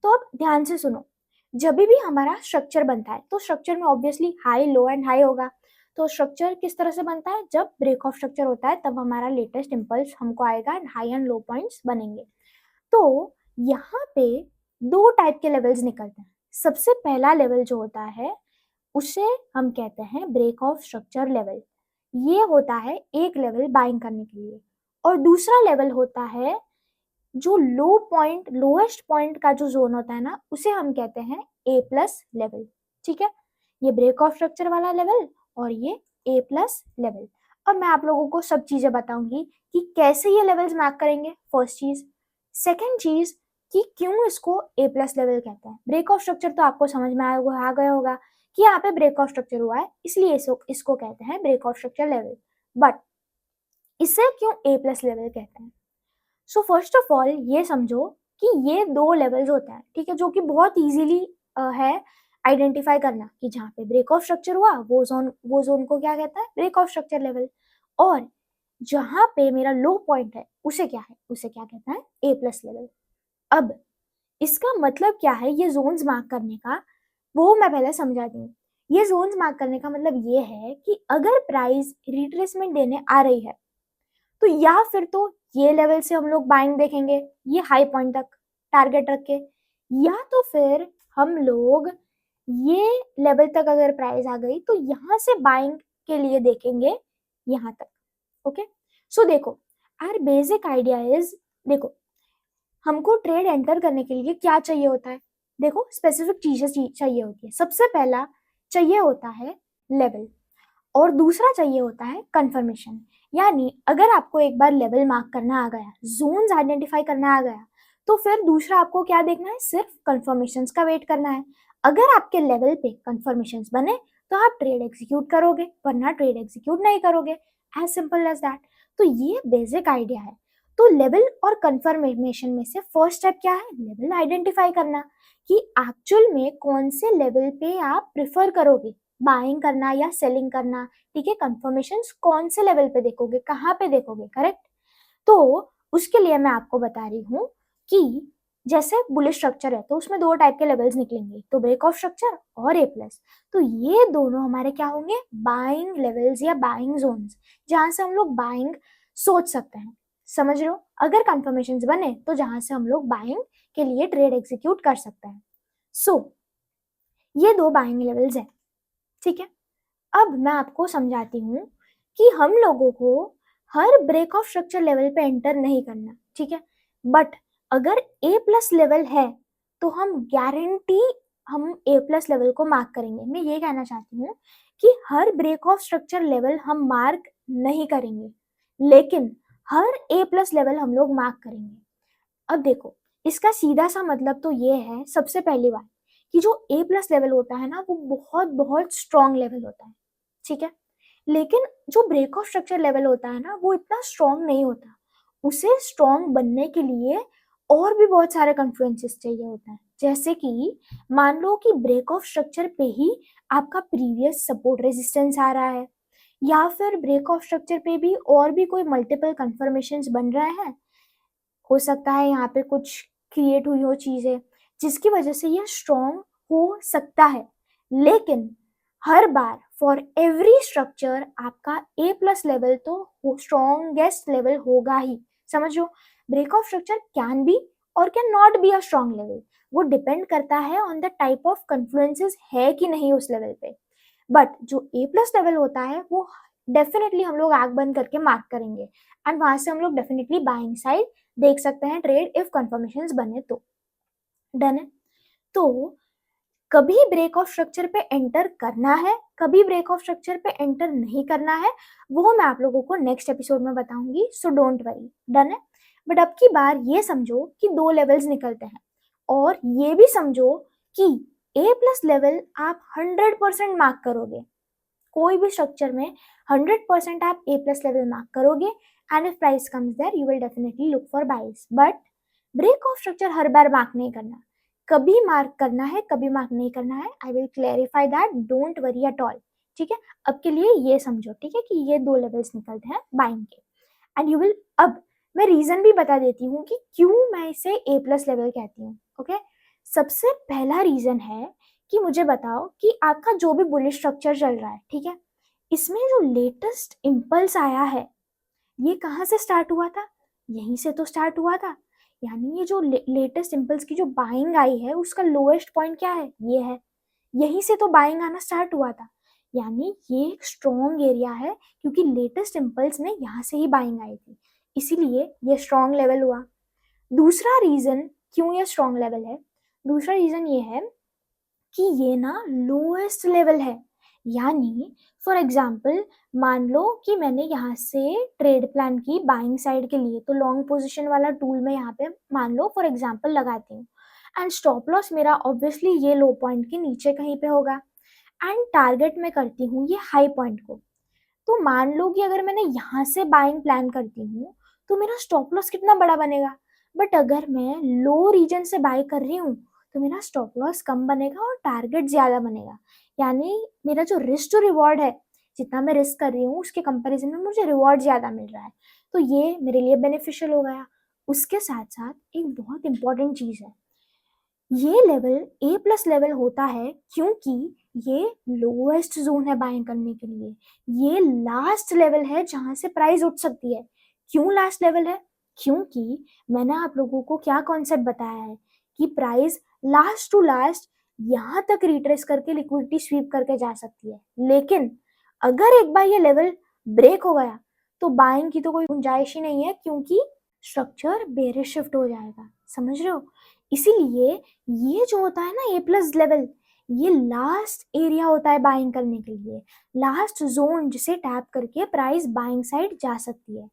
तो अब ध्यान से सुनो, जब भी हमारा स्ट्रक्चर बनता है तो स्ट्रक्चर में obviously high, low and high होगा। तो स्ट्रक्चर किस तरह से बनता है, जब ब्रेक ऑफ स्ट्रक्चर होता है तब हमारा लेटेस्ट इम्पल्स हमको आएगा and high and low points बनेंगे। तो यहाँ पे दो टाइप के लेवल्स निकलते हैं। सबसे पहला लेवल जो होता है उसे हम कहते हैं ब्रेक ऑफ स्ट्रक्चर लेवल। ये होता है एक लेवल बाइंग करने के लिए। और दूसरा लेवल होता है जो लो पॉइंट, लोएस्ट पॉइंट का जो जोन होता है ना, उसे हम कहते हैं ए प्लस लेवल। ठीक है, ये ब्रेक ऑफ स्ट्रक्चर वाला लेवल और ये ए प्लस लेवल। अब मैं आप लोगों को सब चीजें बताऊंगी कि कैसे ये लेवल्स मैप करेंगे, फर्स्ट चीज। सेकेंड चीज कि क्यों इसको ए प्लस लेवल कहते हैं। ब्रेक ऑफ स्ट्रक्चर तो आपको समझ में आ गया होगा कि यहाँ पे ब्रेक ऑफ स्ट्रक्चर हुआ है, इसलिए इसको कहते हैं break of structure level. But इसे क्यों ए प्लस लेवल कहते हैं? सो फर्स्ट ऑफ ऑल ये समझो कि ये दो लेवल्स होते हैं, ठीक है, जो कि बहुत इजीली है आइडेंटिफाई करना कि जहाँ पे ब्रेक ऑफ स्ट्रक्चर हुआ वो जोन को क्या कहता है, ब्रेक ऑफ स्ट्रक्चर लेवल। और जहाँ पे मेरा लो पॉइंट है उसे क्या है, उसे क्या कहता है, ए प्लस लेवल। अब इसका मतलब क्या है ये जोन्स मार्क करने का, वो मैं पहले समझा दूँ। ये जोन्स मार्क करने का मतलब ये है कि अगर प्राइस रिट्रेसमेंट देने आ रही है तो या फिर तो ये लेवल से हम लोग बाइंग देखेंगे, ये हाई पॉइंट तक टारगेट रख के, या तो फिर हम लोग ये लेवल तक अगर प्राइस आ गई तो यहाँ से बाइंग के लिए देखेंगे यहाँ तक। ओके, सो देखो, आर बेसिक आइडिया इज, देखो हमको ट्रेड एंटर करने के लिए क्या चाहिए होता है, देखो स्पेसिफिक चीजें चाहिए होती है। सबसे पहला चाहिए होता है लेवल और दूसरा चाहिए होता है कंफर्मेशन। यानी अगर आपको एक बार लेवल मार्क करना आ गया, जोन्स आइडेंटिफाई करना आ गया, तो फिर दूसरा आपको क्या देखना है, सिर्फ कंफर्मेशंस का वेट करना है। अगर आपके लेवल पे कंफर्मेशंस बने तो आप ट्रेड एग्जीक्यूट करोगे, वरना ट्रेड एग्जीक्यूट नहीं करोगे, एज सिंपल एज दैट। तो ये बेसिक आइडिया है। तो लेवल और कंफर्मेशन में से फर्स्ट स्टेप क्या है, लेवल आइडेंटिफाई करना कि एक्चुअल में कौन से लेवल पे आप प्रिफर करोगे बाइंग करना या सेलिंग करना। ठीक है, कंफर्मेशन कौन से लेवल पे देखोगे, कहाँ पे देखोगे, करेक्ट। तो उसके लिए मैं आपको बता रही हूँ कि जैसे बुलिश स्ट्रक्चर है तो उसमें दो टाइप के लेवल्स निकलेंगे, तो ब्रेक ऑफ स्ट्रक्चर और ए प्लस। तो ये दोनों हमारे क्या होंगे, बाइंग लेवल्स या बाइंग जोन्स, जहां से हम लोग बाइंग सोच सकते हैं। समझ रहे हो, अगर कंफर्मेशन बने तो जहां से हम लोग बाइंग के लिए ट्रेड एग्जीक्यूट कर सकते हैं। सो ये दो बाइंग लेवल्स है। ठीक है, अब मैं आपको समझाती हूँ कि हम लोगों को हर ब्रेक ऑफ स्ट्रक्चर लेवल पे एंटर नहीं करना। ठीक है, बट अगर ए प्लस लेवल है तो हम गारंटी हम ए प्लस लेवल को मार्क करेंगे। मैं ये कहना चाहती हूँ कि हर ब्रेक ऑफ स्ट्रक्चर लेवल हम मार्क नहीं करेंगे, लेकिन हर ए प्लस लेवल हम लोग मार्क करेंगे। अब देखो, इसका सीधा सा मतलब तो ये है, सबसे पहली बात कि जो ए प्लस लेवल होता है ना वो बहुत बहुत स्ट्रॉन्ग लेवल होता है। ठीक है, लेकिन जो ब्रेक ऑफ स्ट्रक्चर लेवल होता है ना वो इतना स्ट्रॉन्ग नहीं होता। उसे स्ट्रॉन्ग बनने के लिए और भी बहुत सारे कन्फ्लुएंसेस चाहिए होता है। जैसे कि मान लो कि ब्रेक ऑफ स्ट्रक्चर पे ही आपका प्रीवियस सपोर्ट रेजिस्टेंस आ रहा है, या फिर ब्रेक ऑफ स्ट्रक्चर पे भी और भी कोई मल्टीपल कंफर्मेशंस बन रहे हैं। हो सकता है यहाँ पे कुछ क्रिएट हुई हो चीजें जिसकी वजह से ये स्ट्रॉन्ग हो सकता है, लेकिन हर बार फॉर एवरी स्ट्रक्चर आपका ए प्लस लेवल तो स्ट्रॉन्गेस्ट लेवल होगा ही। समझो, break of structure can be और can not be a strong level, वो डिपेंड करता है on the type of confluences है कि नहीं उस लेवल पे। बट जो ए प्लस लेवल होता है वो डेफिनेटली हम लोग आंख बंद करके मार्क करेंगे एंड वहां से हम लोग डेफिनेटली बाइंग साइड देख सकते हैं ट्रेड इफ कंफर्मेशंस बने तो। डन है। तो कभी ब्रेक ऑफ स्ट्रक्चर पे एंटर करना है, कभी ब्रेक ऑफ स्ट्रक्चर पे एंटर नहीं करना है, वो मैं आप लोगों को नेक्स्ट एपिसोड में बताऊंगी, सो डोंट वरी। डन है। बट अब की बार ये समझो कि दो लेवल्स निकलते हैं, और ये भी समझो कि ए प्लस लेवल आप 100% मार्क करोगे, कोई भी स्ट्रक्चर में 100% आप ए प्लस लेवल मार्क करोगे and if price comes there you will definitely look for buys. But break of structure हर बार मार्क नहीं करना, कभी मार्क करना है कभी मार्क नहीं करना है। I will clarify that, don't worry at all. ठीक है, अब के लिए ये समझो, ठीक है, कि ये 2 लेवल्स निकलते हैं बाइंग के एंड यू विल। अब मैं रीजन भी बता देती हूँ कि क्यों मैं इसे ए प्लस लेवल कहती हूँ। ओके, सबसे पहला रीजन है कि मुझे बताओ कि आपका जो भी बुलिश स्ट्रक्चर चल रहा है, ठीक है, इसमें जो लेटेस्ट इम्पल्स आया है ये कहाँ से स्टार्ट हुआ था? यहीं से तो स्टार्ट हुआ था। यानी ये जो लेटेस्ट इम्पल्स की जो बाइंग आई है उसका लोएस्ट पॉइंट क्या है? ये है। यहीं से तो बाइंग आना स्टार्ट हुआ था। यानी ये एक स्ट्रॉन्ग एरिया है क्योंकि लेटेस्ट इम्पल्स में यहाँ से ही बाइंग आई थी, इसीलिए ये स्ट्रॉन्ग लेवल हुआ। दूसरा रीजन क्यों ये स्ट्रॉन्ग लेवल है, दूसरा रीजन ये है कि ये ना लोएस्ट लेवल है। यानी फॉर एग्जाम्पल मान लो कि मैंने यहाँ से ट्रेड प्लान की बाइंग साइड के लिए, तो लॉन्ग पोजीशन वाला टूल मैं यहाँ पे मान लो फॉर एग्जाम्पल लगाती हूँ एंड स्टॉप लॉस मेरा ऑब्वियसली ये लो पॉइंट के नीचे कहीं पे होगा एंड टारगेट में करती हूँ ये हाई पॉइंट को। तो मान लो कि अगर मैंने यहाँ से बाइंग प्लान करती हूँ तो मेरा स्टॉप लॉस कितना बड़ा बनेगा। बट अगर मैं लो रीजन से बाय कर रही हूँ तो मेरा स्टॉप लॉस कम बनेगा और टारगेट ज्यादा बनेगा। यानी मेरा जो रिस्क टू रिवॉर्ड है, जितना मैं रिस्क कर रही हूँ उसके कंपैरिजन में मुझे रिवॉर्ड ज्यादा मिल रहा है, तो ये मेरे लिए बेनिफिशियल हो गया। उसके साथ साथ एक बहुत इंपॉर्टेंट चीज है, ये लेवल ए प्लस लेवल होता है क्योंकि ये लोएस्ट जोन है बाइंग करने के लिए। ये लास्ट लेवल है जहां से प्राइस उठ सकती है। क्यों लास्ट लेवल है? क्योंकि मैंने आप लोगों को क्या कॉन्सेप्ट बताया है कि प्राइस लास्ट टू लास्ट यहाँ तक रिट्रेस करके लिक्विडिटी स्वीप करके जा सकती है, लेकिन अगर एक बार ये लेवल ब्रेक हो गया तो बाइंग की तो कोई गुंजाइश ही नहीं है क्योंकि स्ट्रक्चर बेरिश शिफ्ट हो जाएगा। समझ रहे हो? इसीलिए ये जो होता है ना ए प्लस लेवल, ये लास्ट एरिया होता है बाइंग करने के लिए, लास्ट जोन जिसे टैप करके प्राइस बाइंग साइड जा सकती है।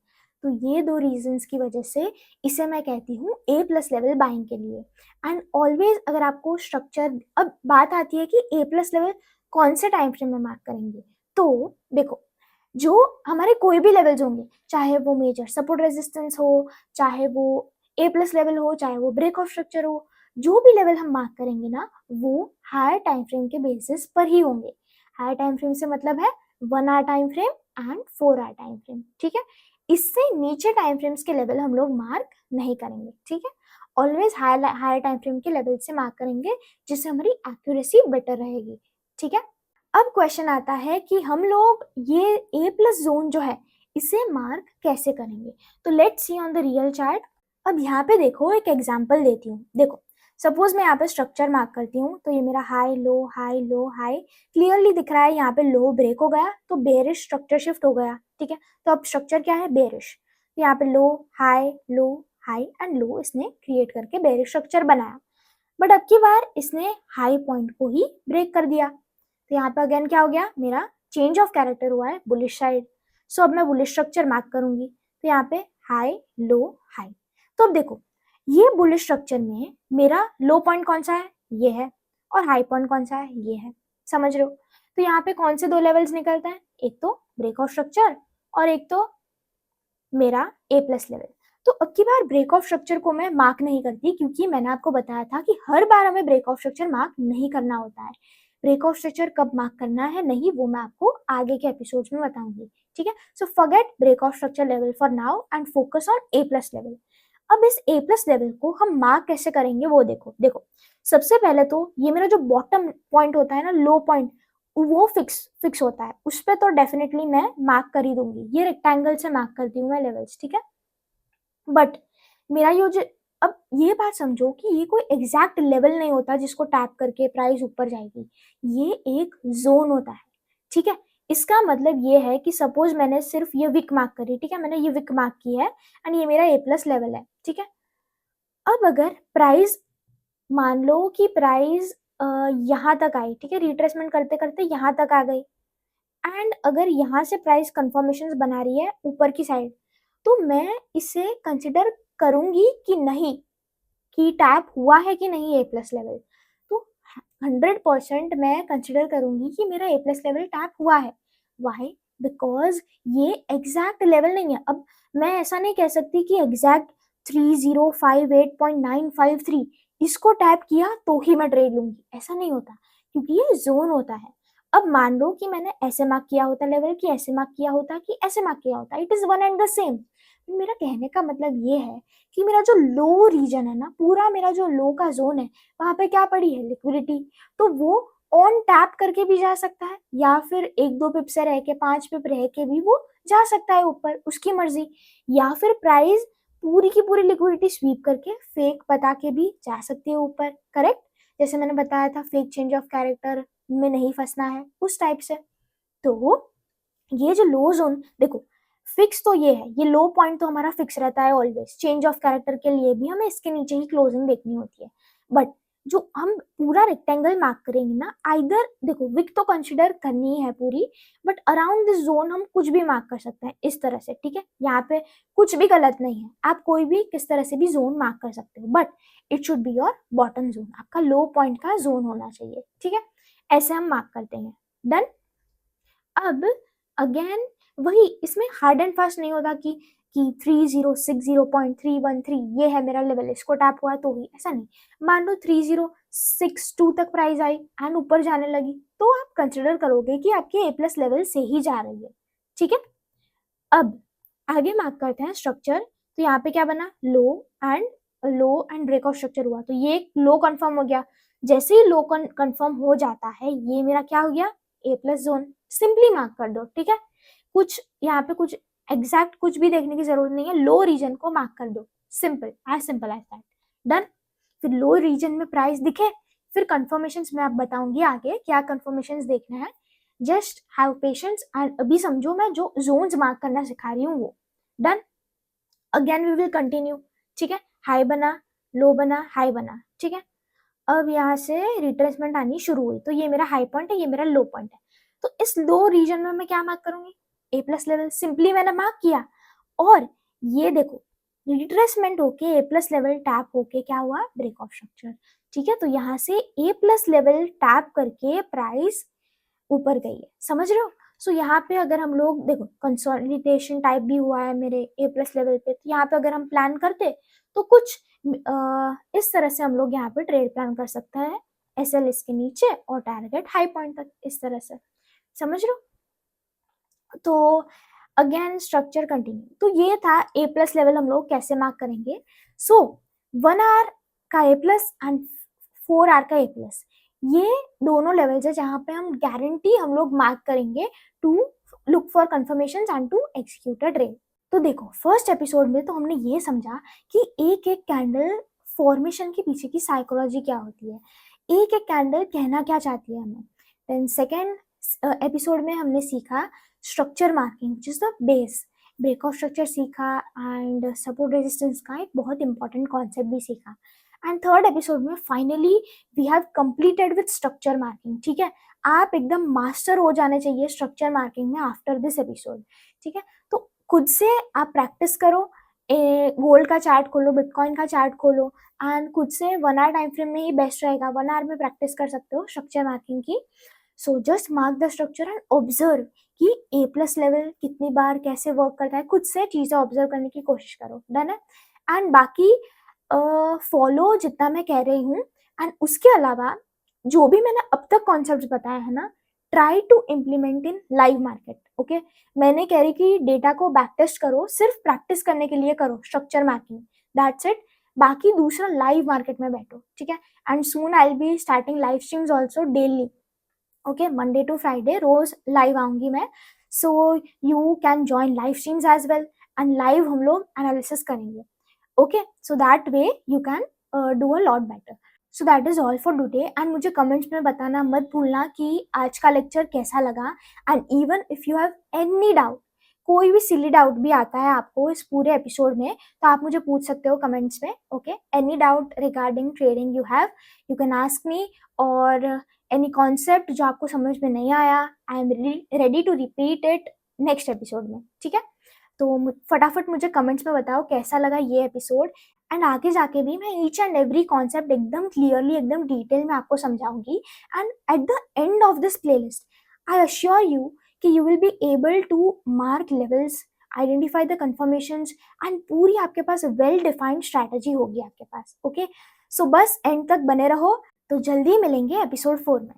तो ये 2 रीजंस की वजह से इसे मैं कहती हूँ ए प्लस लेवल बाइंग के लिए। एंड ऑलवेज अगर आपको स्ट्रक्चर, अब बात आती है कि ए प्लस लेवल कौन से टाइम फ्रेम में मार्क करेंगे, तो देखो जो हमारे कोई भी लेवल्स होंगे, चाहे वो मेजर सपोर्ट रेजिस्टेंस हो, चाहे वो ए प्लस लेवल हो, चाहे वो ब्रेक ऑफ स्ट्रक्चर हो, जो भी लेवल हम मार्क करेंगे ना वो हायर टाइम फ्रेम के बेसिस पर ही होंगे। हायर टाइम फ्रेम से मतलब है 1 hour time frame and 4 hour time frame. ठीक है, इससे नीचे टाइम फ्रेम्स के लेवल हम लोग मार्क नहीं करेंगे। ठीक है, ऑलवेज हायर टाइम फ्रेम के लेवल से मार्क करेंगे जिससे हमारी एक्यूरेसी बेटर रहेगी। ठीक है, अब क्वेश्चन आता है कि हम लोग ये ए प्लस जोन जो है इसे मार्क कैसे करेंगे। तो let's see on the real chart. अब यहाँ पे देखो एक एग्जांपल देती हूँ। देखो सपोज मैं यहाँ पे स्ट्रक्चर मार्क करती हूँ तो ये मेरा high low high low high clearly दिख रहा है। यहाँ पे लो ब्रेक हो गया तो बेरिश स्ट्रक्चर शिफ्ट हो गया। ठीक है, तो अब स्ट्रक्चर क्या है? बेरिश। तो यहाँ पे लो हाई एंड लो इसने क्रिएट करके बेरिश स्ट्रक्चर बनाया। बट अब की बार इसने हाई पॉइंट को ही ब्रेक कर दिया, तो यहाँ पे अगेन क्या हो गया? मेरा चेंज ऑफ कैरेक्टर हुआ है बुलिश साइड। सो अब मैं बुलिश स्ट्रक्चर मार्क करूंगी तो यहाँ पे हाई लो हाई। तो अब देखो ये बुलिश स्ट्रक्चर में मेरा लो पॉइंट कौन सा है? ये है। और हाई पॉइंट कौन सा है? ये है। समझ रहे हो? तो यहाँ पे कौन से 2 लेवल्स निकलते हैं? एक तो ब्रेक ऑफ स्ट्रक्चर और एक तो मेरा ए प्लस लेवल। तो अब की बार ब्रेक ऑफ स्ट्रक्चर को मैं मार्क नहीं करती क्योंकि मैंने आपको बताया था कि हर बार हमें ब्रेक ऑफ स्ट्रक्चर मार्क नहीं करना होता है। ब्रेक ऑफ स्ट्रक्चर कब मार्क करना है नहीं वो मैं आपको आगे के एपिसोड्स में बताऊंगी। ठीक है, so forget break of structure level for now and focus on A plus level. अब इस ए प्लस लेवल को हम मार्क कैसे करेंगे वो देखो। देखो सबसे पहले तो ये मेरा जो बॉटम पॉइंट होता है ना, लो पॉइंट, वो फिक्स होता है, उस पर तो डेफिनेटली मैं मार्क कर ही दूंगी। ये रेक्टेंगल से मार्क करती हूँ मैं लेवल्स। ठीक है, बट मेरा ये जो, अब ये बात समझो कि ये कोई एग्जैक्ट लेवल नहीं होता जिसको टैप करके प्राइस ऊपर जाएगी। ये एक जोन होता है। ठीक है, इसका मतलब ये है कि सपोज मैंने सिर्फ ये विक मार्क करी, ठीक है, मैंने ये विक मार्क की है एंड ये मेरा ए प्लस लेवल है। ठीक है, अब अगर प्राइस, मान लो कि प्राइस यहाँ तक आई, ठीक है, रिट्रेसमेंट करते करते यहाँ तक आ गई एंड अगर यहाँ से प्राइस कंफर्मेशंस बना रही है ऊपर की साइड, तो मैं इसे कंसिडर करूंगी कि नहीं, कि टैप हुआ है कि नहीं ए प्लस लेवल। तो 100% मैं कंसिडर करूंगी कि मेरा ए प्लस लेवल टैप हुआ है। वाई? बिकॉज ये एग्जैक्ट लेवल नहीं है। अब मैं ऐसा नहीं कह सकती कि एग्जैक्ट 3058.953 इसको टैप किया तो ही मैं ट्रेड लूंगी, ऐसा नहीं होता, क्योंकि ये जोन होता है। अब मान लो कि मैंने ऐसे मार्क किया होता लेवल, कि ऐसे मार्क किया होता, कि ऐसे मार्क किया होता, it is one and the same. मेरा कहने का मतलब ये है कि मेरा जो लो रीजन है ना, पूरा मेरा जो लो का जोन है, वहां पे क्या पड़ी है? लिक्विडिटी। तो वो ऑन टैप करके भी जा सकता है, या फिर एक दो पिप से रह के, 5 पिप रह के भी वो जा सकता है ऊपर, उसकी मर्जी। या फिर प्राइस पूरी की पूरी लिक्विडिटी स्वीप करके फेक बता के भी जा सकती है ऊपर, करेक्ट? जैसे मैंने बताया था, फेक चेंज ऑफ कैरेक्टर में नहीं फंसना है, उस टाइप से। तो ये जो लो जोन, देखो फिक्स तो ये है, ये लो पॉइंट तो हमारा फिक्स रहता है ऑलवेज। चेंज ऑफ कैरेक्टर के लिए भी हमें इसके नीचे ही क्लोजिंग देखनी होती है। बट जो हम पूरा रेक्टेंगल मार्क करेंगे ना, आइदर देखो विक तो कंसिडर करनी है पूरी, बट अराउंड दिस जोन हम कुछ भी मार्क कर सकते हैं इस तरह से, ठीक है? यहाँ पे कुछ भी गलत नहीं है, आप कोई भी किस तरह से भी जोन मार्क कर सकते हो, but it should be your bottom zone, आपका लो पॉइंट का जोन होना चाहिए, ठीक है? ऐसे हम मार्क करते हैं। डन। अब अगेन वही, इसमें हार्ड एंड फास्ट नहीं होता कि 3060.313 ये है मेरा लेवल, इसको टैप हुआ तो ही, ऐसा नहीं। मान लो 3062 तक प्राइस आई एंड ऊपर जाने लगी, तो आप कंसिडर करोगे कि आपके ए प्लस लेवल से ही जा रही है, ठीक है? अब आगे मार्क करते हैं स्ट्रक्चर। तो यहाँ पे क्या बना? लो एंड ब्रेक ऑफ स्ट्रक्चर हुआ, तो ये लो कंफर्म हो गया। जैसे ही लो कंफर्म हो जाता है, ये मेरा क्या हो गया? ए प्लस जोन। सिंपली मार्क कर दो, ठीक है? कुछ यहाँ पे कुछ एग्जैक्ट कुछ भी देखने की जरूरत नहीं है, लो रीजन को मार्क कर दो, सिंपल एज दैट। डन। फिर लो रीजन में प्राइस दिखे, फिर कंफर्मेशंस में आप बताऊंगी आगे क्या कंफर्मेशंस देखना है। जस्ट हैव पेशेंस एंड अभी समझो मैं जो जोन्स मार्क करना सिखा रही हूँ वो। Done. Again we will continue, ठीक है? हाई बना, लो बना, हाई बना, ठीक है? अब यहाँ से रिट्रेसमेंट आनी शुरू हुई, तो ये मेरा हाई पॉइंट है, ये मेरा लो पॉइंट है। तो इस लो रीजन में मैं क्या मार्क करूंगी? ए प्लस लेवल। सिंपली मैंने मार्क किया, और ये देखो रिट्रेसमेंट होके ए प्लस लेवल टैप होके क्या हुआ? ब्रेक ऑफ स्ट्रक्चर, ठीक है? तो यहाँ से ए प्लस लेवल टैप करके प्राइस ऊपर गई है, समझ रहे हो? सो यहाँ पे अगर हम लोग देखो, कंसोलिडेशन टाइप भी हुआ है मेरे ए प्लस लेवल पे, तो यहाँ पे अगर हम प्लान करते तो कुछ इस तरह से हम लोग यहाँ पे ट्रेड प्लान कर सकते हैं, एसएल इसके नीचे और टारगेट हाई पॉइंट तक, इस तरह से, समझ रहे हो? तो अगेन स्ट्रक्चर कंटिन्यू। तो ये था ए प्लस लेवल हम लोग कैसे मार्क करेंगे। सो 1 आवर का ए प्लस एंड 4 आवर का ए प्लस, ये दोनों लेवल्स है जहां पे हम गारंटी हम लोग मार्क करेंगे to look for confirmation and to execute a trade. तो देखो फर्स्ट एपिसोड में तो हमने ये समझा कि एक एक कैंडल फॉर्मेशन के पीछे की साइकोलॉजी क्या होती है, एक एक कैंडल कहना क्या चाहती है हमें। देन सेकेंड एपिसोड में हमने सीखा structure marking which is the base, break of structure सीखा, एंड सपोर्ट रेजिस्टेंस का एक बहुत इंपॉर्टेंट कॉन्सेप्ट भी सीखा। एंड थर्ड एपिसोड में finally we have completed with structure marking, ठीक है? आप एकदम मास्टर हो जाने चाहिए स्ट्रक्चर मार्किंग में आफ्टर दिस एपिसोड, ठीक है? तो खुद से आप प्रैक्टिस करो, गोल्ड का चार्ट खोलो, बिटकॉइन का चार्ट खोलो, एंड खुद से 1 आवर टाइम फ्रेम में ही बेस्ट रहेगा, 1 आवर में प्रैक्टिस कर सकते हो स्ट्रक्चर मार्किंग की। So just mark the structure and observe कि ए प्लस लेवल कितनी बार कैसे वर्क करता है, खुद से चीजें ऑब्जर्व करने की कोशिश करो। डन है? एंड बाकी फॉलो जितना मैं कह रही हूँ, एंड उसके अलावा जो भी मैंने अब तक कॉन्सेप्ट बताया है ना, try to implement in live market. Okay, मैंने कह रही कि डेटा को बैक टेस्ट करो, सिर्फ प्रैक्टिस करने के लिए करो स्ट्रक्चर मार्किंग, दैट्स इट। बाकी दूसरा लाइव मार्केट में बैठो, ठीक है? And soon I will be starting live streams also daily. Okay, Monday to Friday रोज लाइव आऊंगी मैं, so you can join live streams as well, and live हम लोग एनालिसिस करेंगे। Okay, so that way you can do a lot better. So that is all for today, and मुझे comments में बताना मत भूलना कि आज का लेक्चर कैसा लगा। And even if you have any doubt, कोई भी सिली डाउट भी आता है आपको इस पूरे एपिसोड में, तो आप मुझे पूछ सकते हो कमेंट्स में। Okay, any doubt regarding trading you have, you can ask me, और एनी कॉन्सेप्ट जो आपको समझ में नहीं आया, I am ready to repeat it next episode में, ठीक है? तो फटाफट मुझे कमेंट्स में बताओ कैसा लगा ये एपिसोड, एंड आगे जाके भी मैं ईच एंड एवरी कॉन्सेप्ट एकदम क्लियरली, एकदम डिटेल में आपको समझाऊंगी। And at the end of this playlist I assure you कि you will be able to mark levels, identify the confirmations and पूरी आपके पास वेल डिफाइंड स्ट्रैटेजी होगी आपके पास। ओके, सो बस एंड तक बने रहो। तो जल्दी मिलेंगे एपिसोड 4 में।